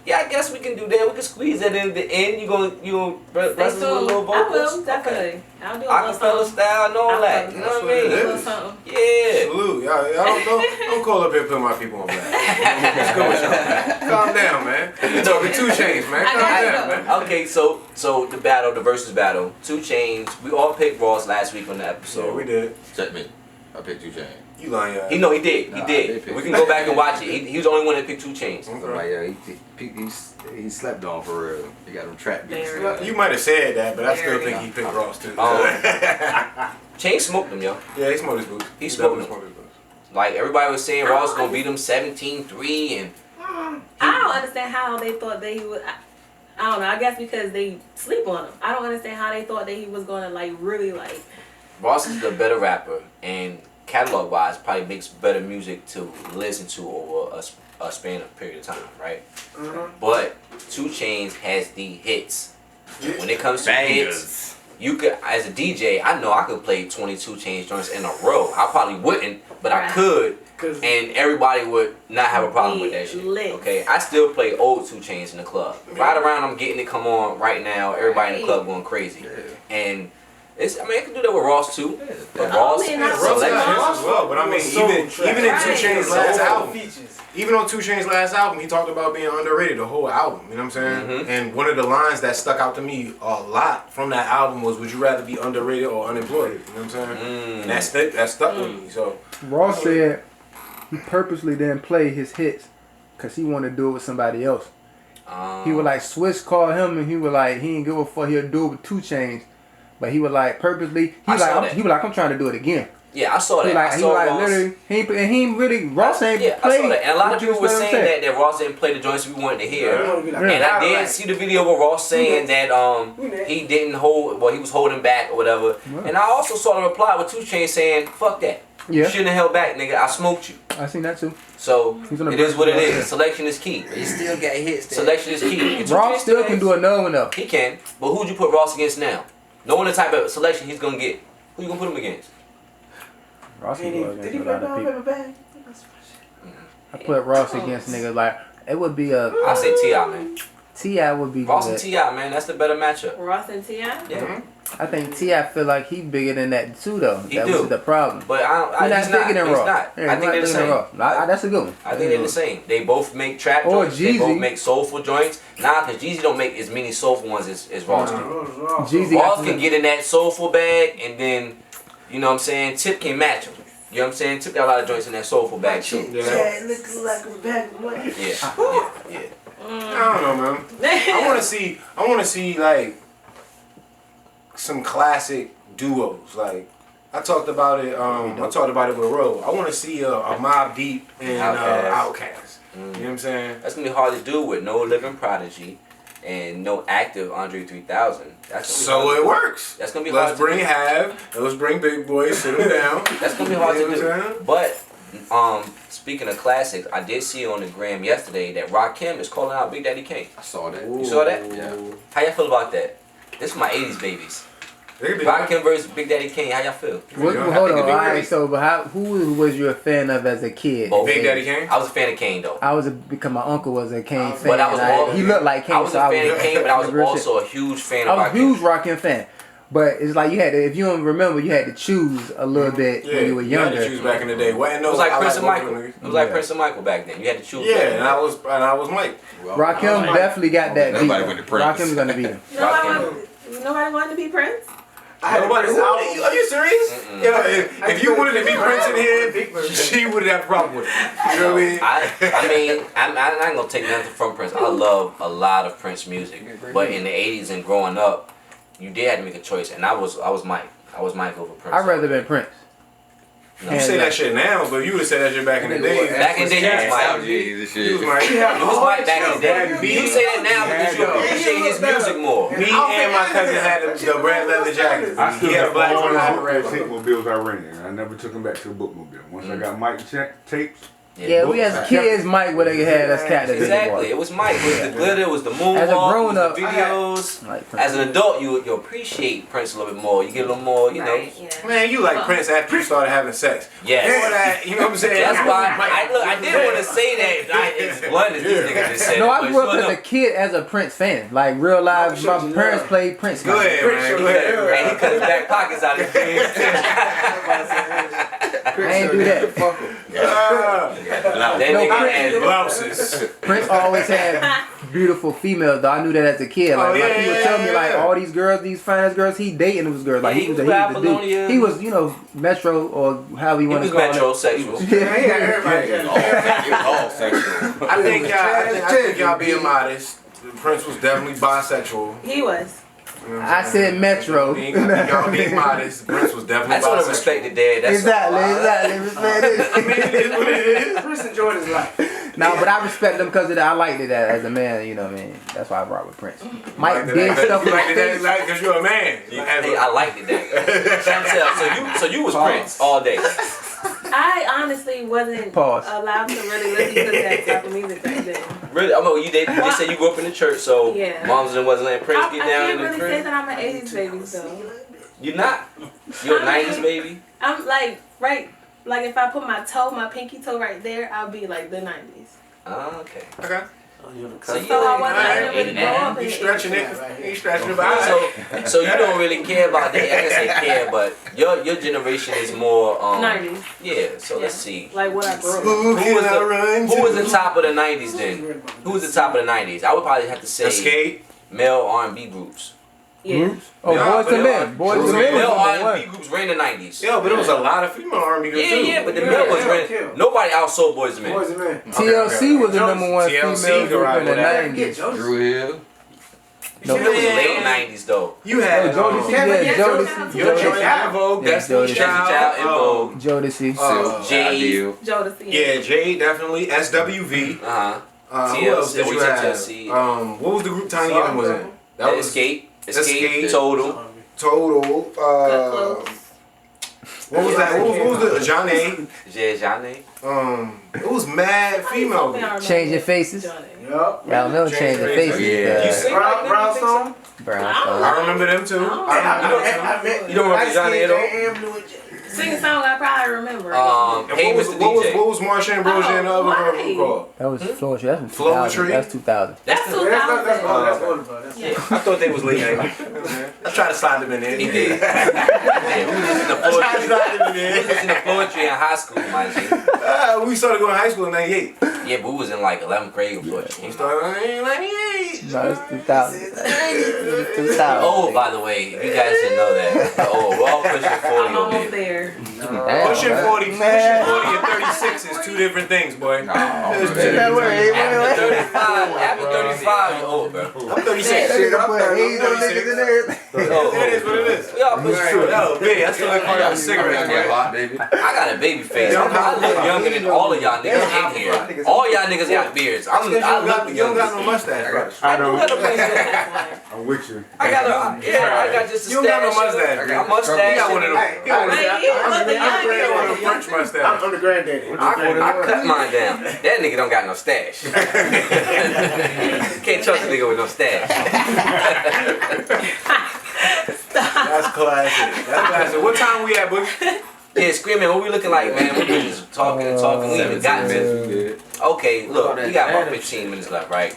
Yeah, I guess we can do that. We can squeeze that in the end. You gonna bless us with a little vocals? I will, definitely. I'll do a little Acapella something. style and all that. You know what I A mean? little something. Yeah. Salute. Y'all don't call up here and put my people on blast. What's good with y'all, man? Calm down, man. You're talking 2 Chainz, man. I Calm got down, you. man. Okay, so the versus battle. 2 Chainz. We all picked Ross last week on the episode. Yeah, we did. Check me. I picked 2 Chainz. You lying, He know he did. Nah, He did. they picked We can go back and watch it. He was the only one that picked 2 Chainz. Somebody, he slept on for real. He got them trap beats. Very. You might have said that, but I still Very. think he picked Ross too. Chainz smoked him, yo. Yeah, he smoked his boots. He smoked definitely them. smoked his boots. Like everybody was saying, Ross gonna beat him 17-3 and. I don't understand how they thought that he would. I don't know. I guess because they sleep on him. I don't understand how they thought that he was gonna like really like. Ross is the better rapper and catalog wise probably makes better music to listen to over a span of period of time, right? But 2 Chainz has the hits. When it comes to hits, you could, as a DJ, I know I could play 22 Chainz joints in a row. I probably wouldn't, but I Right. could, and everybody would not have a problem with that shit. Lit. Okay, I still play old 2 Chainz in the club. Right around, I'm getting it come on right now. Everybody in the club going crazy, and it's. I mean, I can do that with Ross too. But Ross, I mean, not Ross selection. has as well, but I mean, even in 2 Chainz last album, even on 2 Chainz last album, he talked about being underrated the whole album. You know what I'm saying? And one of the lines that stuck out to me a lot from that album was, "Would you rather be underrated or unemployed?" You know what I'm saying? And that stuck with me. So Ross said he purposely didn't play his hits because he wanted to do it with somebody else. He was like, Swiss called him and he was like, he didn't give a fuck, he'll do it with 2 Chainz. But he was like, purposely, he was like, I'm trying to do it again. Yeah, I saw that. He like, I he saw was like, Ross. literally, he ain't really, Ross ain't Yeah, I played. saw that. And a lot of what you people were was letting saying him that Ross didn't play the joints we wanted to hear. Yeah. And I did see the video with Ross saying that he didn't hold, well, he was holding back or whatever. And I also saw the reply with 2 Chainz saying, fuck that. You Yeah, shouldn't have held back, nigga. I smoked you. I seen that too. So He's on the it is what it versus is. battle. Selection is key. He still got hits. Selection is key. And 2 Ross Chainz still can do another one though. He can. But who'd you put Ross against now? Knowing the type of selection he's gonna get, who you gonna put him against? Ross can go against a lot of people. I put Ross against niggas like, it would be a, I say T.I., man. T.I. would be Ross and good. T.I., man. That's the better matchup. Ross and Ti. Yeah. I think T.I. feel like he bigger than that too though. He That do. was the problem. But He's he's not bigger than He's Ross. not. Yeah, I think they're the same. That's a good one. I think they're the same. They both make trap Or joints. They both Jeezy. make soulful joints. Nah, because Jeezy don't make as many soulful ones as Ross do. Jeezy Ross got can get in that soulful bag, and then, you know what I'm saying, Tip can match him. You know what I'm saying? Tip got a lot of joints in that soulful bag too. yeah. Yeah. I don't know, man. I want to see like some classic duos. Like I talked about it. I talked about it with Ro. I want to see a Mobb Deep and Outkast. You know what I'm saying? That's gonna be hard to do with no living Prodigy and no active Andre 3000. That's So it works. That's gonna be hard. Let's bring Have. Let's bring Big Boy. Sit him down. That's gonna be hard You know to what I'm do. saying? But speaking of classics, I did see on the gram yesterday that Rakim is calling out Big Daddy Kane. I saw that. You saw that? Yeah. How y'all feel about that? This is my 80s babies. They could be- Rakim versus Big Daddy Kane. How y'all feel? Hold I on, think it'd be alright. great. So, but who was you a fan of as a kid? Both. Big Daddy Kane. I was a fan of Kane though. I was because my uncle was a Kane fan. But I was and all- he looked like Kane, I was so a fan of Kane, but I was real shit. also a huge fan I of was a Rakim. huge Rakim fan. But it's like you had to, if you don't remember, you had to choose a little bit when you were you had to younger. choose back in the day. It was like Prince and Michael. It was like Yeah. Prince and Michael back then. You had to choose. Yeah, back and then. I was Mike. Rakim definitely got that beat. Nobody went to Prince. Rakim's gonna beat him. Nobody wanted to be Prince. Nobody, are you serious? Yeah, if you wanted to be Prince in here, she would have a problem with it. You know what I mean? I mean, I'm not gonna take nothing from Prince. I love a lot of Prince music, but in the '80s and growing up, you did have to make a choice, and I was Mike. I was Mike over Prince. I'd rather been Prince. You say that shit now, but you would have said that shit back in the day. Back in the day, you was Mike. You was shit. Mike. You was Mike back in the day. You say that now because you appreciate his music more. Me and my cousin had the red leather jackets. I still He had a have black all one. the I had a red bookmobiles one. I rented. I never took them back to the bookmobile. Once I got Mike tapes, Yeah, we as kids, Mike would have had us cat that Exactly. It was Mike. It was the glitter. It was the moonwalk. As a grown up, the videos. Like Prince. As an adult, you appreciate Prince a little bit more. You get a little more, you know. Right, yeah. Man, you like Prince after you started having sex. Yes. Before that, you know what I'm saying? That's why I didn't want to say that as blunt as these niggas just said. No, it, I but grew up sure as a enough, kid as a Prince fan. Like real life, my parents played Prince. Go ahead, man. Go ahead. Man, he cut his back pockets out of his jeans. I ain't do that. That No, nigga Prince- had Blouses. Prince always had beautiful females, though. I knew that as a kid. Like, Oh, like he would tell me, like, yeah. all these girls, these finest girls, he dating those girls. Like, Yeah, he was he a was the dude. Apollonia. He was, you know, Metro or however you He want was to call metrosexual. it. All sexual. I think y'all being modest. Prince was definitely bisexual. He was. You know what I I'm saying? said Metro. Y'all being modest. Prince was definitely I just want to bisexual. respect the dad. That's Exactly, all. exactly. Respect It is what it is. Prince enjoyed his life. No, but I respect him because of that. I liked it as a man, you know what I mean? That's why I rock with Prince. Mike did stuff with like his that face. because you're a man. Hey, I liked it that. So you was Prince all day. I honestly wasn't Pause. allowed to really listen to that type of music back then. Really? I mean, you just said you grew up in the church, so Yeah. moms and wasn't letting Prince I get down in can't the really say crib. that I'm an 80s baby, so. You're not. You're a I mean- 90s baby. I'm like, like if I put my pinky toe right there, I'll be like the 90s. Oh, okay. Okay. So you So I don't wasn't Alright. really grow up in You the stretching 80s. it. You stretching it. But so you don't really care about that. I can say care, but your generation is more 90s. Yeah. So let's Yeah. see. Like what I grew up with. Who was the top of the 90s then? Who was the top of the 90s? I would probably have to say Escape. male R&B groups. Yeah. Oh, Yeah, Boys to but Men. Boys to Men was Male number R&B one. groups ran the 90s. Yo, but it was a lot of female R&B girls too. Yeah, but the male was ran. Nobody outsold Boys to Men. Boys and men. TLC was the number one TLC female group in the right. 90s. Drew Hill. No, It was late 90s though. You had Jodeci, Jodeci, Yo, Joey Jodeci, Vogue, Yeah, Destiny's Jodeci. Child, in Vogue. Jodeci. Jade. Ideal. Jodeci. Yeah, Jay definitely. SWV. Who else did you have? TLC. What was the group Tiny M was in? That was Escape. Escape. Total. Total. Good clothes. What was that? What was the John A? Yeah, Johnny. It was mad female. Changing Faces. Johnny. Yup. Y'all know Changing Faces. Yeah. You sing Brownstone. Brownstone. I remember them too. You don't remember Johnny at all? Sing a song I probably remember. Hey, What was Mr. what was DJ. what was Marsha Ambrosius and the other girl right. called? That was Floetry. That's from Floetry? 2000. That's 2000. That's That's 2000. yeah. I thought they was late 90s. I tried to slide them in there. He did. Yeah, we was listening to I tried to poetry. slide them in We there. was listening to poetry in high school, my G. We started going to high school in 98. Yeah, but we was in like 11th grade when poetry came out. Started in 98. No, it's 2000. 2000. Oh, by the way, if you guys didn't know that. Oh, we're all pushing 40 I'm over almost here. there. Damn, Pushing man. 40 Man. and 36 is two different things, boy. No, It's two man. different things. After 35, you're old, bro. I'm 36. Shit, I'm putting AIDS on niggas and everything. It is what it is. We all push through it. Yo, big. I still like part of a cigarette, Get boy. hot, baby. I got a baby face. I look younger than all of y'all niggas in here. All y'all niggas got beards. I You look don't got youngest. no mustache, bro. I do got a mustache. I'm with you. I got just a You don't got no stash. mustache. I got a mustache. He got one of them. He got one of them. Hey, you look He got one of them young. French mustache. I'm the granddaddy. I cut mine down. That nigga don't got no stash. Can't trust a nigga with no stash. That's classic. That's classic. What time we at, boy? Yeah, screaming. What we looking like, man? We just talking and talking. We even got to. Okay, look, we got about 15 minutes left, right?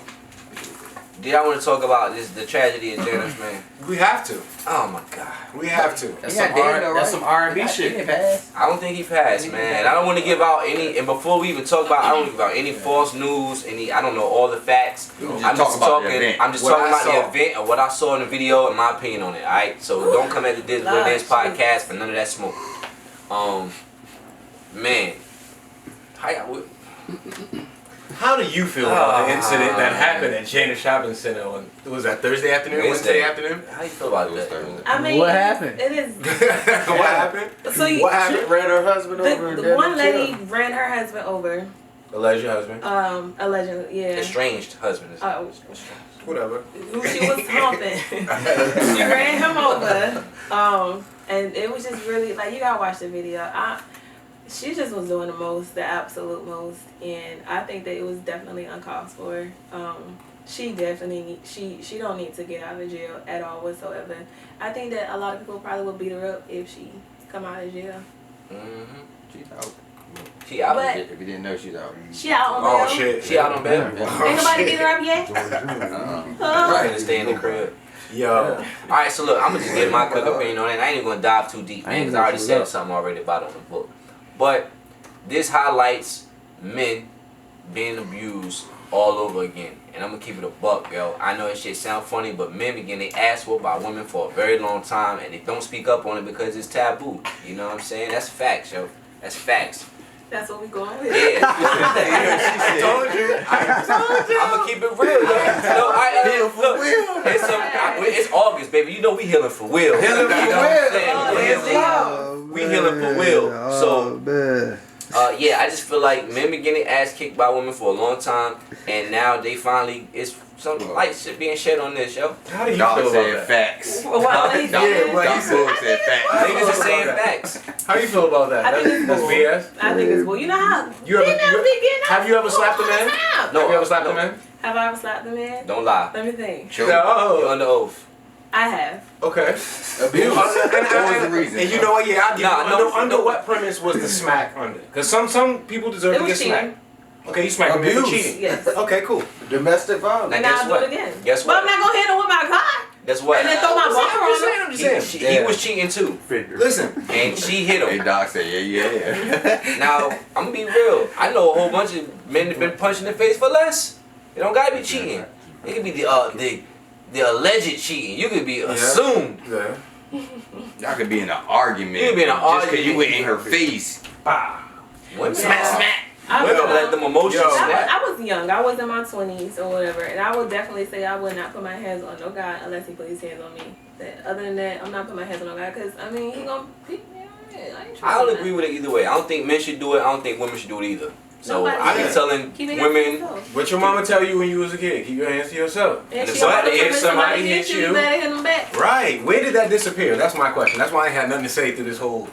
Do y'all want to talk about the tragedy of Janice, man? We have to. Oh my God. We have to. That's some R&B shit. I don't think he passed, man. I don't want to give out any. And before we even talk about, I don't want to give out any false news. I don't know all the facts. I'm just talking. I'm just talking about the event or what I saw in the video and my opinion on it. All right. So don't come at the This What It Is podcast for none of that smoke. Man. How do you feel about the incident that happened at Janice Shopping Center on, was that Thursday afternoon? Wednesday afternoon? How you feel about that? I mean, What happened? It is. What happened? So you, What happened? Ran her husband over. the one lady ran her husband over. Alleged husband. Allegedly, yeah. Estranged husband. Oh, Whatever. who she was humping. She ran him over. And it was just really like you gotta watch the video. She just was doing the most, the absolute most, and I think that it was definitely uncalled for. She definitely she don't need to get out of jail at all whatsoever. I think that a lot of people probably would beat her up if she come out of jail. She's out. She out. But- If you didn't know, she's out. She out on bail. Oh shit. She out on bail. Ain't nobody beat her up yet. Right, to stay in the crib. Yo. All right, so look, I'm gonna just give my quick opinion on it. I ain't even gonna dive too deep, man, because I already said something already about it on the book. But this highlights men being abused all over again, and I'm gonna keep it a buck, yo. I know it shit sound funny, but men be getting their ass whooped by women for a very long time, and they don't speak up on it because it's taboo. You know what I'm saying? That's facts, yo. That's facts. That's what we going with. Yeah. I told you. I'm gonna keep it real, yo. It's August, baby. You know we healing for Will. Healing for We healing for Will. So, man. yeah, I just feel like men been getting their ass kicked by women for a long time, and now they finally it's some light shit being shed on this, yo. How do you Dog feel said about that? facts. Well, why he Dog said- said facts. Niggas are saying facts. How you feel about that? I think it's That's cool. BS. I think it's cool. You know how You ever- females you- be getting have you ever slapped a man? No. Have you ever slapped a man? Have I ever slapped a man? Don't lie. Let me think. You're No. under oath. I have. Okay. Abuse. What was the reason? And you know what? Yeah, I give Nah, you. no, Under no. what premise was the smack under? Because some people deserve It to get was cheating. smacked. Okay, you smacked me for Abuse. cheating. Yes. Okay, cool. Domestic violence. Now, And guess I'll what? do it again. Guess But I'm what? not gonna hit him with my car. Guess what? And then throw my bar on him. I'm just saying. He was cheating too, Listen, and she hit Hey, him. Doc said, yeah. Now I'm gonna be real. I know a whole bunch of men that been punched in the face for less. It don't gotta be cheating. It could be the alleged cheating. You could be assumed. yeah. Y'all could be in an argument. You could be in an just because you argument. went in her face. Women, Smack. I women was- let them emotions Yo. snap. I was young. I was in my 20s or whatever, and I would definitely say I would not put my hands on no guy unless he put his hands on me. That other than that, I'm not putting my hands on no guy because I mean he gonna beat me. I don't agree with it either way. I don't think men should do it. I don't think women should do it either. So Nobody I be does. telling Keep it hands to women, yourself. What your mama tell you when you was a kid? Keep your hands to yourself. And And she if also somebody- said if somebody hit you- you better hit them back. Right. Where did that disappear? That's my question. That's why I ain't had nothing to say through this whole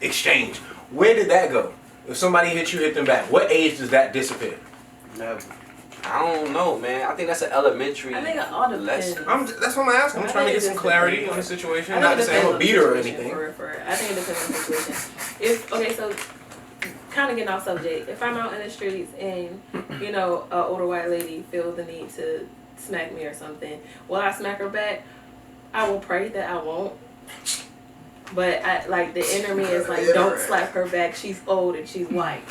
exchange. Where did that go? If somebody hit you, hit them back. What age does that disappear? Never. I don't know, man. I think that's an elementary I think it all depends. lesson. That's what I'm asking. I'm I trying to think get it some just clarity depends. on the situation. I Not think to it say I'm depends a on the beater or situation, anything. I think it depends on the situation. If okay, so kind of getting off subject. If I'm out in the streets and you know an older white lady feels the need to smack me or something, will I smack her back? I will pray that I won't. But I like the inner me is like, don't slap her back. She's old and she's white.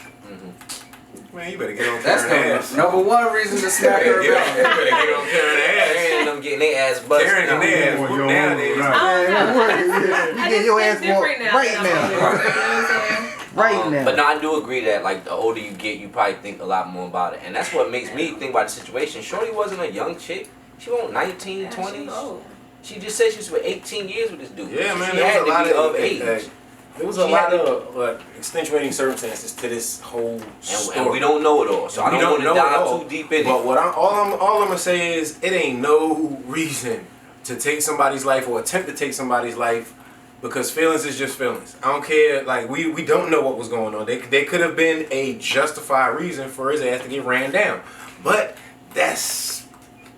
Man, you better get on That's Karen ass. number one reason to smack her You back. better get on Karen ass. Karen them getting their ass busted. Karen and their ass whooped nowadays. I don't know. You I get just your think ass different whooped now right than now. I'm older, you know what I'm saying? Right now. But no, I do agree that like the older you get, you probably think a lot more about it, and that's what makes me think about the situation. Shorty wasn't a young chick; she was 19, Yeah, 20. she's old. She just said she was with 18 years with this dude. Yeah, man, she there had was a lot to be of of age, there was a She lot had of extenuating circumstances to this whole story. and we don't know it all, so I We don't want to know it all. dive too deep in But it. what all I'm gonna say is it ain't no reason to take somebody's life or attempt to take somebody's life because feelings is just feelings. I don't care. Like we don't know what was going on. They could have been a justified reason for his ass to get ran down, but that's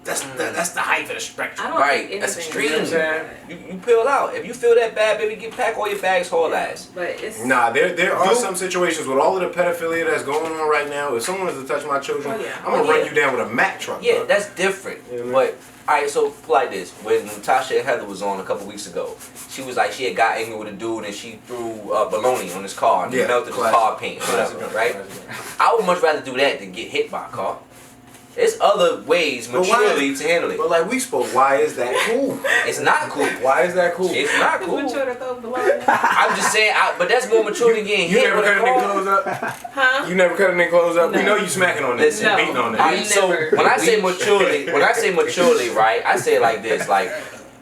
the height of the spectrum. I don't Right, think that's anything extreme. is bad. You peel out. If you feel that bad, baby, pack all your bags, haul ass. But it's Nah, there are some situations with all of the pedophilia that's going on right now. If someone is to touch my children, Oh, yeah. I'm gonna Oh, run yeah. you down with a Mack truck. Yeah, bro. that's different. Yeah, man. But alright, so like this, when Natasha and Heather was on a couple weeks ago, she was like she had got angry with a dude and she threw bologna on his car and he Yeah, melted his classic. car paint, or whatever, Classic, right? classic. I would much rather do that than get hit by a car. There's other ways But why- maturely to handle it. But like we spoke, why is that cool? It's not cool. Why is that cool? It's not it's cool. mature to throw bologna. I'm just saying, but that's more mature than getting You hit never with a cutting their car. clothes up. Huh? You never cutting their clothes up. We No. know you smacking on this Listen, and beating on I that. Alright, so never- when I say maturely, right? I say it like this, like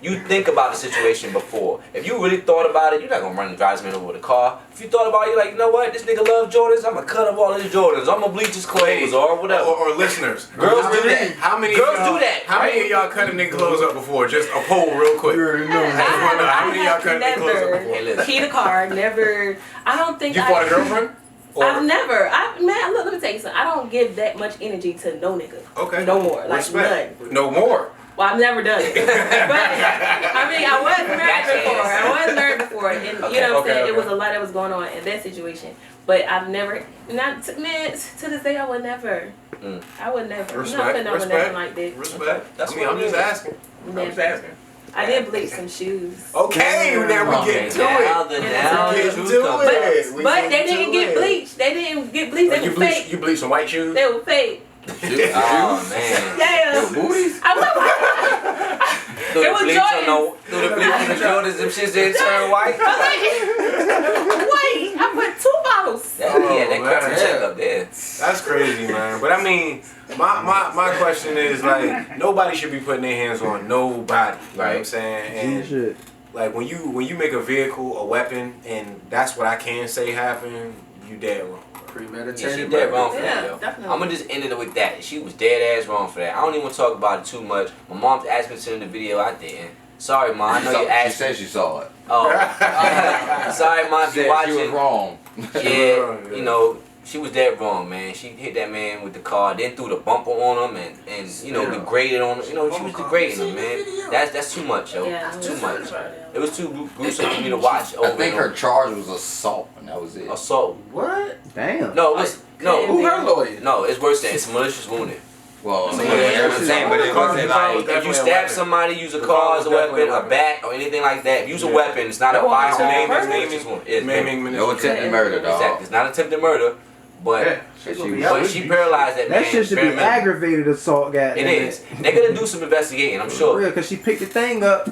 you think about the situation before. If you really thought about it, you're not gonna run and drive this man over with a car. If you thought about it, you're like, you know what? This nigga love Jordans. I'm gonna cut up all his Jordans. I'm gonna bleach his clothes or whatever. Or listeners, Girls how do many- that. How many? Girls of y'all- do that, How many right? of y'all cutting their clothes up before? Just a poll, real quick. You already know. I just wanna know how many of y'all cutting their clothes up Hey, before. listen. Key the car, never. I don't think You fought a girlfriend? I've never. Man, look, let me tell you something. I don't give that much energy to no nigga. Okay. No more. Like Respect. none. No more. Well, I've never done it. But I mean, I was married before. I was married before, and you know what I'm saying. It was a lot that was going on in that situation. But I've never, man. To this day, I would never. I would never. Respect. I'm not putting up with Respect. nothing like that. Respect. That's I mean, what I'm it just is. asking. I'm just Never. asking. I did bleach some shoes. Okay, now we get to Now it. the Yeah. now Get the to truth comes it. out. We But get they didn't to get it. bleached. They didn't get bleached. They You were bleach. fake. You bleach some white shoes. They were fake. Oh man. Yeah. Booties? I Through It the was bleach Jordans. on through the bleach on the Jordans, them shits didn't turn white. Wait, I put 2 bottles. Yeah, that man. crazy check up there. That's crazy, man. But I mean, my question is like, nobody should be putting their hands on nobody. You know what I'm saying? And Shit. like when you make a vehicle a weapon, and that's what I can say happened, you dead wrong. Yeah, Premeditated. she dead wrong for Yeah, that, yo. definitely. I'm gonna just end it with that. She was dead ass wrong for that. I don't even want to talk about it too much. My mom's asked me to send the video. I didn't. Sorry, mom. I know you She asked. said she saw it. Oh, sorry, mom. If She you said she was watching? wrong. Yeah, you know, she was dead wrong, man. She hit that man with the car, then threw the bumper on him, and you know, degraded on him. You know, she was degrading him, man. That's too much, yo. Yeah, Too much. It was too gruesome for me to watch. I Over think and her over. charge was assault, and that was it. Assault. What? Damn. No, it was no. Who her lawyer? No, it's worse than it's malicious wounding. Well, I mean, Yeah, that's what I'm saying, but it wasn't Like, like. if you stab somebody, use a car as a weapon, a bat, or anything like that. Use a Yeah. weapon. It's not a That one firearm. attempted It's murder? malicious wounding. It's Maiming, No attempted murder, Exactly. dog. It's not attempted murder, but but she paralyzed that man. That shit should be very mentally. aggravated assault, goddamn. It is. They're gonna do some investigating, I'm For sure. real, because she picked the thing up.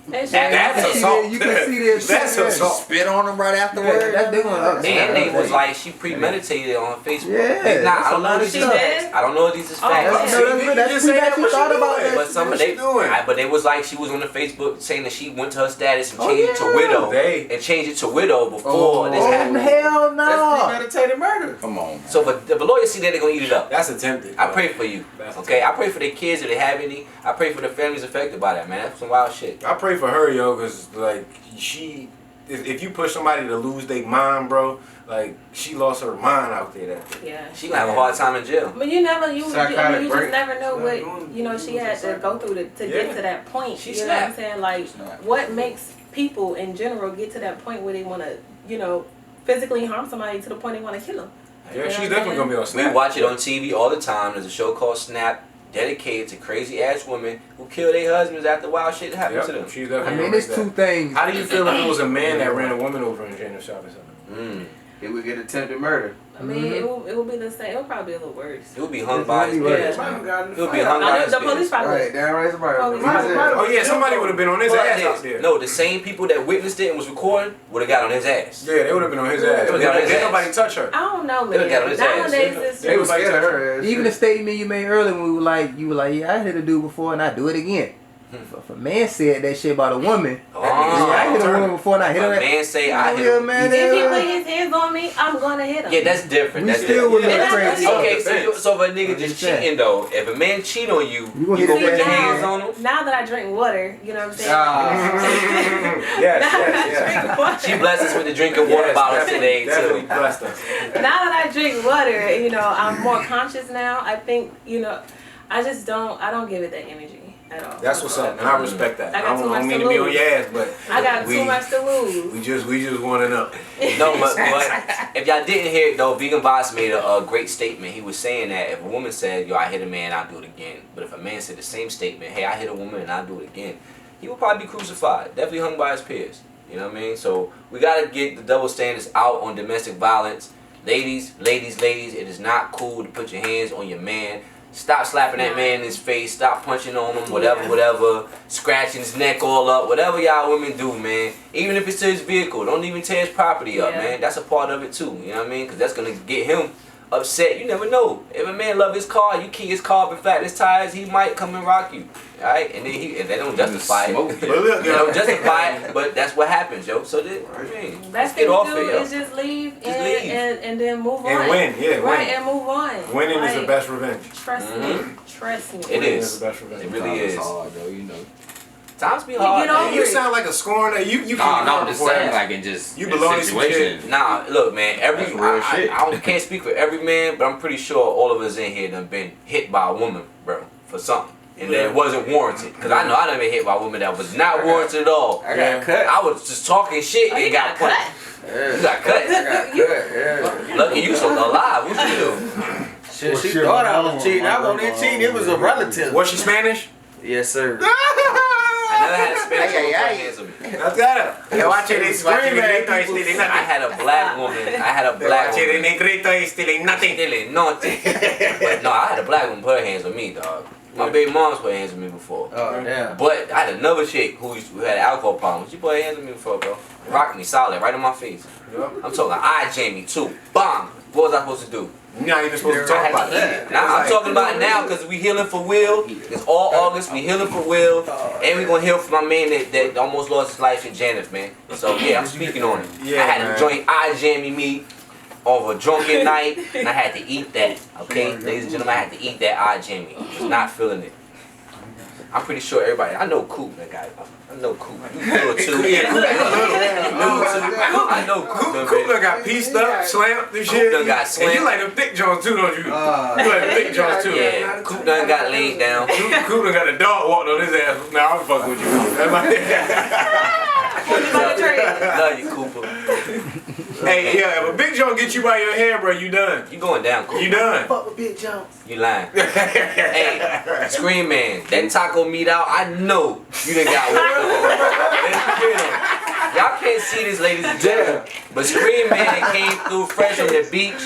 That's You assault. you can see that. That's shit, assault. Spit on him right afterwards. That they gonna up. And they was like she premeditated on Facebook. Yeah, It's not, that's I a don't know lot if of these is stuff. facts. I don't know if these is Oh, facts. that's- That's pretty much you thought about that. But some What they she doing? but they was like she was on the Facebook saying that she went to her status and Oh, changed it to yeah. widow They- and changed it to widow before this Oh happened. hell That's no! premeditated murder. Come on. So if the lawyers see that they're gonna eat it up. That's attempted. I pray for you. That's Okay, I pray for their kids if they have any. I pray for the families affected by that, man. That's some wild shit. I pray for her, yo, cause like if you push somebody to lose their mind, bro, like she lost her mind out there. That day. Yeah. She gonna have a hard time in jail. But you never, you Psychotic just break. never know Not what, doing- you know, she had to go through to Yeah. get to that point. She you know what I'm snapped. saying? Like, Snapped. what makes people in general get to that point where they want to, you know, physically harm somebody to the point they want to kill them? Yeah, You she's know definitely gonna be on We Snap. watch it on TV all the time. There's a show called Snap, dedicated to crazy ass women who kill their husbands after wild shit happens to them. Yep, she's I definitely. mean, gonna there's make two that. things. How do you feel if it was a man that ran a woman over in Jane Shopping Center? It would get attempted murder. I mean, it will be the same. It will probably be a little worse. He would be hung It's by his really peers, worse. man. He would be hung by I know his the police peers. probably. Right, damn right, somebody. Police. Oh yeah, somebody would have been on his Well, ass it out is. there. No, the same people that witnessed it and was recording would have got on his ass. Yeah, they would have been on his ass. They would've got on his Didn't ass. nobody touch her. I don't know, They would've got on man. his ass. Nowadays, it's They was just, scared of her ass. Even the statement you made earlier when we were like, you were like, yeah, I hit a dude before and I do it again. If a man said that shit about a woman, Oh. yeah, I hit a woman before and I hit If her. a man say I hit Yeah, him. man, if he yeah. put his hands on me, I'm gonna hit him. Yeah, that's different. We That's still different. would Yeah, look that's crazy. what Okay, so if a nigga I'm just just saying. cheating though, if a man cheat on you, You gonna you hit gonna his put your ass hands now. on him? Now that I drink water, you know what I'm saying? Yes, Now that I drink water. She blessed us with the drinking water bottles today Definitely too. blessed us. Now that I drink water, you know, I'm more conscious now. I think, you know, I don't give it that energy at all. That's what's up, and I respect that. I got too don't much mean to to be on lose. your ass, but I got we- too much to lose. we just want to know. No, but if y'all didn't hear it though, Vegan Boss made a great statement. He was saying that if a woman said, yo, I hit a man, I'll do it again. But if a man said the same statement, hey, I hit a woman and I'll do it again, he would probably be crucified. Definitely hung by his peers. You know what I mean? So we got to get the double standards out on domestic violence. Ladies, it is not cool to put your hands on your man. Stop slapping that man in his face. Stop punching on him. Whatever. Scratching his neck all up. Whatever y'all women do, man. Even if it's to his vehicle. Don't even tear his property up, Yeah. man. That's a part of it too. You know what I mean? Because that's going to get him upset. You never know. If a man love his car, you key his car up and flatten his tires, he might come and rock you. Alright? And then and they don't justify it. Smoke. But look, They don't justify it, but that's what happens, yo. So I mean, let's Best get thing off to it, do yo. is just leave, Just and, leave. And then move on. And win, yeah, right, win. and move on. Winning is Like, the best revenge. Trust me. Trust me. It Winning is. the best revenge. It really Sometimes is. it's hard though, you know. Times be hard. get over man. You it. sound like a scorner. You No, can't no, I'm just saying, like, in just You in belong in some situation. Nah, look, man. That's real shit. Can't speak for every man, but I'm pretty sure all of us in here done been hit by a woman, bro, for something, and that it wasn't warranted. Cause I know I done been hit by a woman that was not warranted at all. I got cut. I was just talking shit and got cut. punched. Yeah. You got cut. I got cut. Yeah. Lucky you so alive. What you do? Shit, she shit, thought I my was cheating. I wasn't cheating. It was a relative. Was she Spanish? Yes, sir. I never had a Spanish woman put Ay, ay, ay. hands on me. That's got it. Watch it. I had a black woman. I had a black woman. negrito is stealing nothing. Still nothing. But no, I had a black woman put her hands on me, dog. My baby mom's put hands on me before. Oh, damn. But I had another chick who had alcohol problems. She put her hands on me before, bro. Rocked me solid, right in my face. I'm talking eye jammy too. Bang! What was I supposed to do? You're not even supposed to I talk had about to eat that. it. Now I'm talking about it now because we healing for Will. It's all August. We healing for Will, and we gonna heal for my man that almost lost his life in Janeth, man. So yeah, I'm speaking on it. Yeah, I had man. to join eye jammy me over a drunken night, and I had to eat that. Okay, ladies and gentlemen, I had to eat that eye jammy. I was not feeling it. I'm pretty sure everybody. I know Coop, that guy. I know Coop. You feel it too. Yeah, Coop I know Coop. Coop done got pieced up, slammed and shit. done got And slammed. you like them thick Jones too, don't you? You like them thick Jones too. Yeah, Coop done got laid down. Coop done got a dog walked on his ass. Nah, I'm fucking with you. Love you, Cooper. Hey, yeah, if a big Jones get you by your hair, bro, you done. You going down, Cooper. You done. Fuck with Big Jones. You lying. Hey, Scream Man, that taco meat out, I know you done got one. Let's get him. Y'all can't see this, ladies and gentlemen, but Scream Man came through fresh on the beach,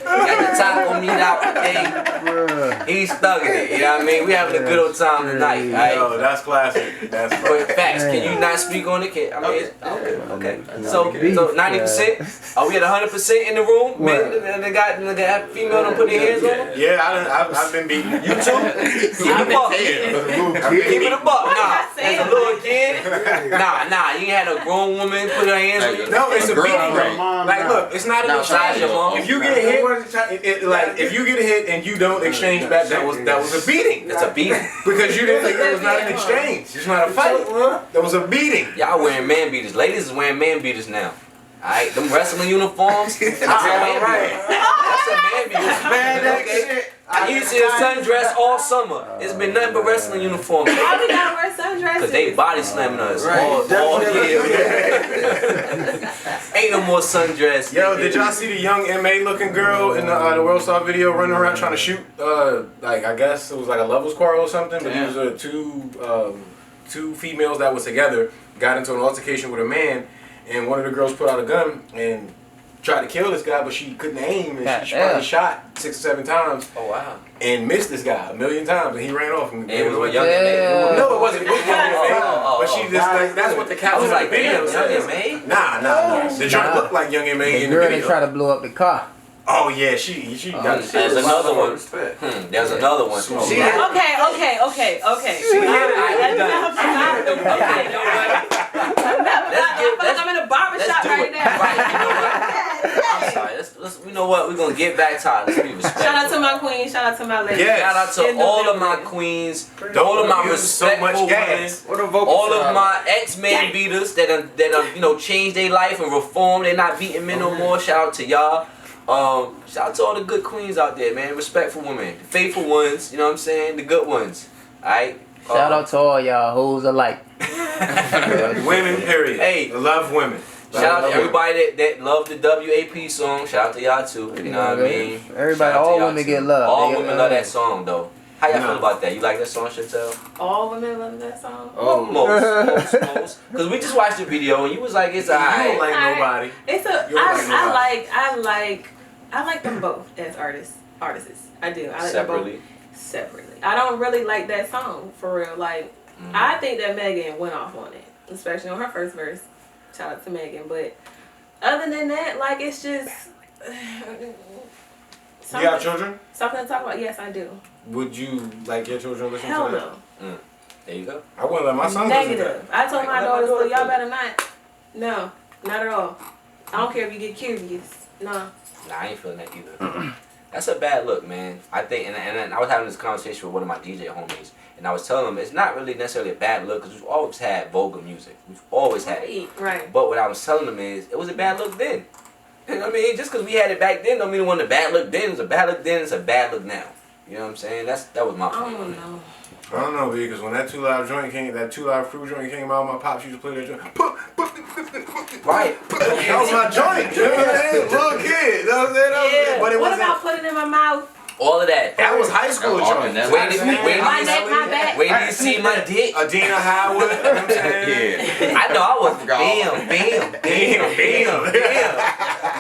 got the taco meat out today. Bruh. He's thugging it, you know what I mean? We having a good old time tonight, Yo, alright? that's classic. That's But classic. facts, can you not speak on it? I mean, okay. So 90%? Are we at 100% in the room? What? Men, they got female done put their hands on them? Yeah, I've been beaten. You too? Keep it a buck. Keep it a buck. Nah, as a little kid, nah, you ain't had a grown woman put her hands on you. No, it's a Girl, beating, right. bro. Like, look, it's not even Besides your mom. If you get hit, like if you get hit and you don't exchange back, that was a beating. It's a beating. Because you didn't. It was not an exchange. It's not a fight. That was a beating. Y'all wearing man beaters. Ladies is wearing man beaters now. Alright, them wrestling uniforms. That's a man beater. That's a man beater. Man, Okay. I used to see a sundress all summer. It's been nothing but wrestling uniforms. Why we gotta wear sundresses? Cause they body slamming us Right. all year. Ain't no more sundress. Yo, did y'all see the young MA looking girl in the World Star video running around trying to shoot? Like I guess it was like a levels quarrel or something. But Damn. these were two females that was together got into an altercation with a man, and one of the girls put out a gun and tried to kill this guy, but she couldn't aim, and she probably shot 6 or 7 times Oh wow. and missed this guy 1,000,000 times, and he ran off. And It was what young Yeah. man. No, it wasn't. It was young Oh, but she just like that's what the I caption was of like, the video damn, young says. man. Nah. The joint Nah. looked like young MA The in the girl that video. tried to blow up the car. Oh yeah, she got it. There's another one. Respect. There's another one. She- Okay. I'm in a barbershop right now. I'm sorry. Let's. You know what? We're gonna get back to it. Let's be respectful. Shout out to my queen. Shout out to my lady. Yeah. Shout out to In all of my November. queens, Don't all of my use so respectful much women, gas. What a vocal all of fry. my ex-man beaters that are changed their life and reformed. They're not beating men no more. Shout out to y'all. Shout out to all the good queens out there, man. Respectful women, the faithful ones. You know what I'm saying? The good ones. All right. Shout out to all y'all hoes alike. Women, period. Hey. Love women. Shout out to everybody that love the WAP song. Shout out to y'all too. You know what I mean? Everybody, Shout out to all y'all women too. get love. All They- women love that song though. How y'all No. feel about that? You like that song, Chantel? All women love that song. Oh, Most. Because we just watched the video and you was like, it's You don't alright. like Alright. nobody. It's a. You don't like I like them both as artists. I do. I like them both Separately. separately. I don't really like that song for real. Like I think that Megan went off on it, especially on her first verse. Shout out to Megan. But other than that, like it's just You got children? something to talk about. Yes, I do. Would you like your children to listen Hell to that? no. There you go. I wouldn't let my son listen to Negative. I told my Let my daughters, daughter "Look, y'all feel it." better not. No, not at all. I don't care if you get curious. No. Nah, I ain't feeling that either. That's a bad look, man. I think, and I was having this conversation with one of my DJ homies, And I was telling them it's not really necessarily a bad look because we've always had vulgar music. We've always had it. Right. But what I was telling them is it was a bad look then. And I mean, just because we had it back then don't mean it wasn't a bad look then. It was a bad look then. It's a bad look now. You know what I'm saying? That was my I point. don't know. I don't know, because when that 2 Live joint came, that 2 Live Crew joint came out, my pops used to play that joint. Right. That was my joint. You know what I'm saying? Little kid. You know what I'm saying? That was it. But it What wasn't. about putting it in my mouth? All of that. That was high school Oh, joint. and that's- Wait, wait, My neck, my back. Wait till you see my dick. Adina Howard. You know what I'm saying? I know I was forgot. bam.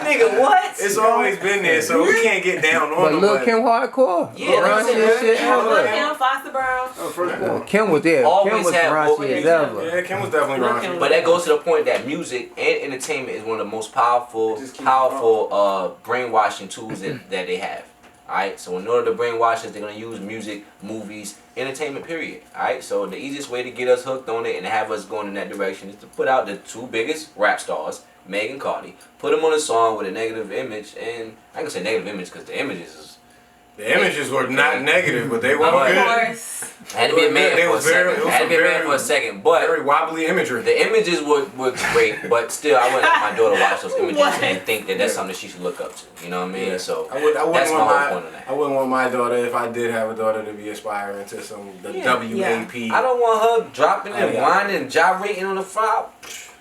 Nigga, what? It's always been there, so we can't get down on But them. Lil Kim hardcore. Yeah, that's Raunchy as shit Lil ever. Kim, Foster Brown. Well, Kim was there. Always Kim was had raunchy vocal- as ever. Yeah, Kim was definitely Lil' raunchy. Kim. But that goes to the point that music and entertainment is one of the most powerful brainwashing tools that they have. Alright, so in order to brainwash us, they're gonna use music, movies, entertainment, period. Alright, so the easiest way to get us hooked on it and have us going in that direction is to put out the 2 biggest rap stars, Meg and Cardi, put them on a song with a negative image, and I can say negative image because the images is The images were not negative, but they were Of good. course. had to be a man They for a was very- second. it was Had to be a man very- for a second, but Very wobbly imagery. the images were great, but still, I wouldn't let my daughter watch those images What? and think that that's something she should look up to. You know what I mean? Yeah. So I wouldn't that's my want whole point on that. I wouldn't want my daughter, if I did have a daughter, to be aspiring to some WAP. I don't want her dropping and Yeah. whining and gyrating on the front.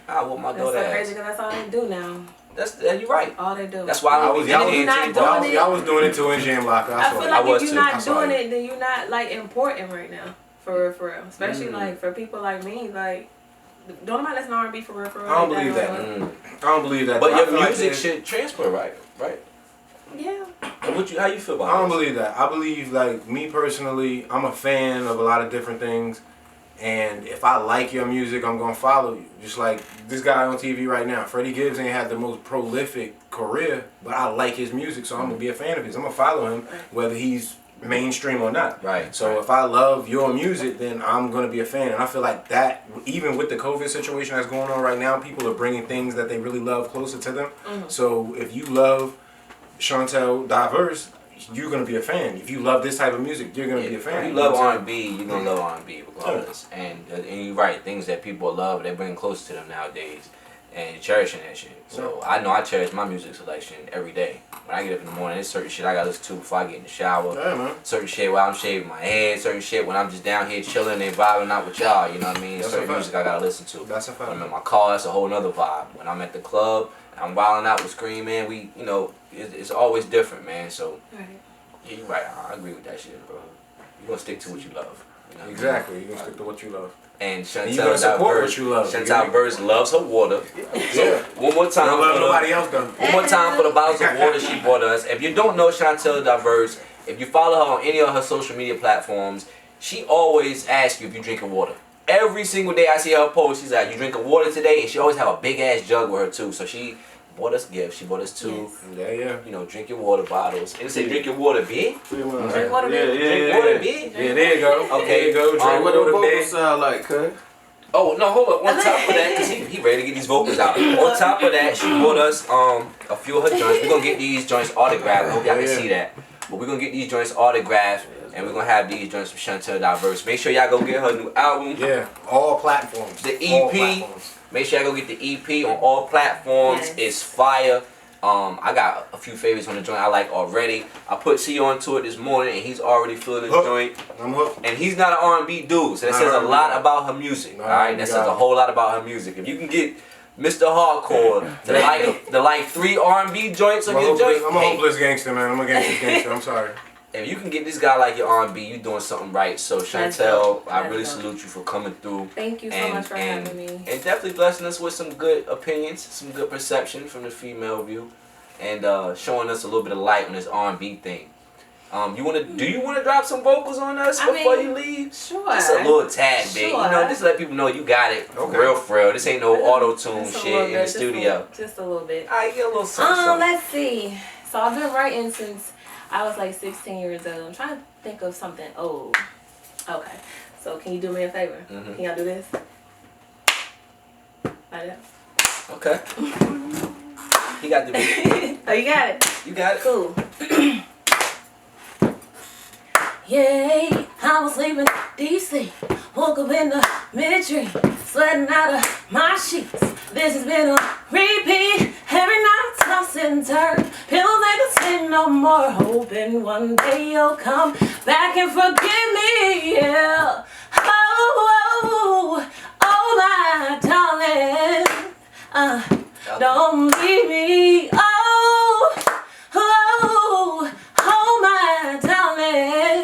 I want my That's daughter so crazy ass. because that's all they do now. You're right. All they do. That's why I I don't was be y'all dedicated not to doing anybody. it. Y'all was doing it to in Jam Locker. I I saw feel it. like was if too. you're I not saw doing it. it, then you're not like important right now. For real. Especially like for people like me, like don't nobody listen to R&B for real. I don't believe that. Mm. I don't believe that. But I your feel like music there's- should transfer, right? Right. Yeah. How you feel about I don't this? believe that. I believe, like, me personally, I'm a fan of a lot of different things. And if I like your music, I'm going to follow you. Just like this guy on TV right now. Freddie Gibbs ain't had the most prolific career, but I like his music, so I'm going to be a fan of his. I'm going to follow him, whether he's mainstream or not. Right. So if I love your music, then I'm going to be a fan. And I feel like that, even with the COVID situation that's going on right now, people are bringing things that they really love closer to them. So if you love Chantel Diverse, you're gonna be a fan. If you love this type of music, you're gonna be a fan. If you love R&B, you're gonna love R&B regardless. And you're right, things that people love, they bring close to them nowadays, and you're cherishing that shit. So I know I cherish my music selection every day. When I get up in the morning, there's certain shit I gotta listen to before I get in the shower. Yeah, man. Certain shit while I'm shaving my head. Certain shit when I'm just down here chilling and vibing out with y'all. You know what I mean? That's a Certain fact. music I gotta listen to. That's a fact. When I'm in my car, that's a whole nother vibe. When I'm at the club, I'm wilding out with Scream, man. It's always different, man. So Right. yeah, you're right. I agree with that shit, bro. You're gonna stick to what you love. You know what I mean? Exactly. You're gonna stick to what you love. And And you gonna Chantel support Diverse, what you love. Chantel Diverse loves her water. So one more time, Don't love for nobody the, else though. one more time for the bottles of water she bought us. If you don't know Chantel Diverse, if you follow her on any of her social media platforms, she always asks you if you drinking water. Every single day I see her post, she's like, "You drinking water today?" And she always have a big ass jug with her too. So she bought us gifts. She bought us two. Yes. Yeah. Drink your water bottles. And say, drink your water, B. Drink water, Yeah, baby. yeah, Drink yeah. water, B. Yeah, there you go. Okay. There you go. Drink What the water, vocals babe. sound like, cuz? Oh no, hold up. On top of that, cause he ready to get these vocals out. On top of that, she bought us a few of her joints. We're gonna get these joints autographed. I hope y'all can see that. But we're gonna get these joints autographed, and we're gonna have these joints from Chantel Diverse. Make sure y'all go get her new album. Yeah. All platforms. The All EP. platforms. Make sure y'all go get the EP on all platforms. Yes. It's fire. I got a few favorites on the joint I like already. I put C onto it this morning, and he's already feeling the Hook. joint. I'm hooked. And he's not an R&B dude, so that Not says a R&B lot guy. about her music. Not All right, R&B that says guy. a whole lot about her music. If you can get Mr. Hardcore to like 3 R&B joints on your joint, I'm a hey, hopeless gangster, man. I'm a gangster gangster. I'm sorry. if you can get this guy like your R&B, you doing something right. So That's Chantel, dope. I That's really dope. salute you for coming through. Thank you so And- much for and- having me. And definitely blessing us with some good opinions, some good perception from the female view, and showing us a little bit of light on this R&B thing. Do you wanna drop some vocals on us I before mean, you leave? Sure. Just a little tad bit, Sure. just let people know you got it Okay. real for real. This ain't no auto tune Just a shit little in bit, the just a studio. little- Just a little bit. I get a little something. Let's see. So I've been writing since I was like 16 years old. I'm trying to think of something old. Okay. So can you do me a favor? Mhm. Can y'all do this? Like that. Okay. He got the beat. Oh, you got it. You got it. Cool. Yay, I was sleeping DC. Woke up in the mid-dream, sweating out of my sheets. This has been a repeat. Every night I toss and turn. Pillows ain't the same no more. Hoping one day you'll come back and forgive me. Yeah. Oh, my darling. Don't leave me. My darling.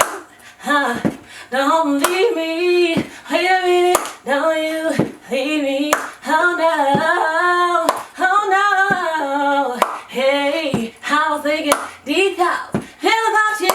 Don't leave me. Wait a minute. Don't you leave me. Oh no. Hey, I was thinking deep down. Feel about you.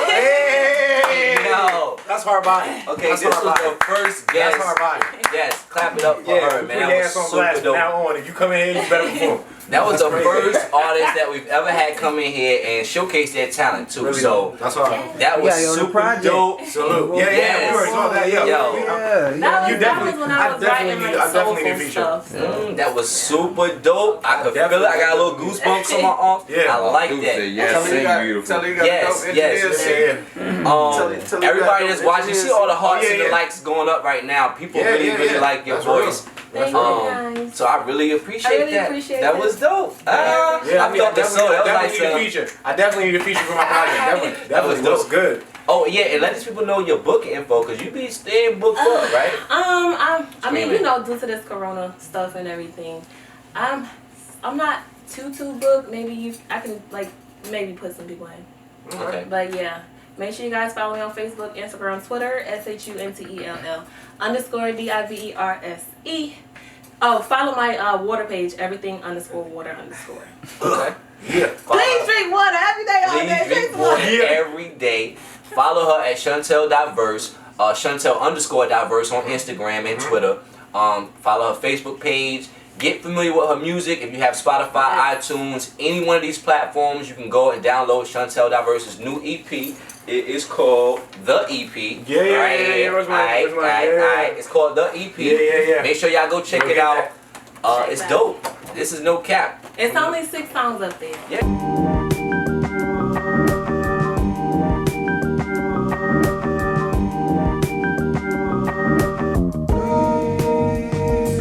Hey! Yo. That's hard body. Okay, That's this hard was body. the first guest. That's hard body. Yes, clap it up for her, man. put That your was ass on super blast from dope. now on. If you come in here, you better perform. That was the That's first artist that we've ever had come in here and showcase their talent too. Really So dope. That's hard. that was Yeah, yo, the super project. dope. Salute. Yeah, Yes. we already saw that. Yo. Yo. Yeah. You That definitely- was when I was writing I like definitely need a soulful feature. stuff. So. That was super dope. I could feel it. I got a little goosebumps on my arms. Yeah. I like Dude that. say, yes, Tell her you sing got, beautiful. tell her you got Yes, dope yes. engineers. Tell you got Everybody dope that's watching, you see all the hearts Yeah, and the yeah. likes going up right now. People Yeah, really, yeah, really yeah. like your That's voice. Thank you guys. So I really appreciate I really that. appreciate that it. was dope. Yeah, I felt the soul. That was like definitely need a some, feature. I definitely need a feature for my project. Definitely. That was Definitely. Looks dope. good. oh yeah, and let these people know your booking info because you be staying booked up, right? I mean, Screaming. you know, due to this corona stuff and everything, I'm not too booked. Maybe I can like maybe put some people in. Okay. But yeah, make sure you guys follow me on Facebook, Instagram, Twitter, SHUNTELL_DIVERSE. Oh, follow my water page, everything_water_. Okay. Yeah. Please drink water every day, all Please day. drink water every day. Follow her at Chantel Diverse, Chantel_Diverse on Instagram and Twitter. Follow her Facebook page. Get familiar with her music. If you have Spotify, iTunes, any one of these platforms, you can go and download Chantel Diverse's new EP. It is called The EP. Yeah. Where's my- yeah. It's called The EP. Yeah. Make sure y'all go check Go it get out. Check It's it out. dope. This is no cap. It's only 6 songs up there. Yeah.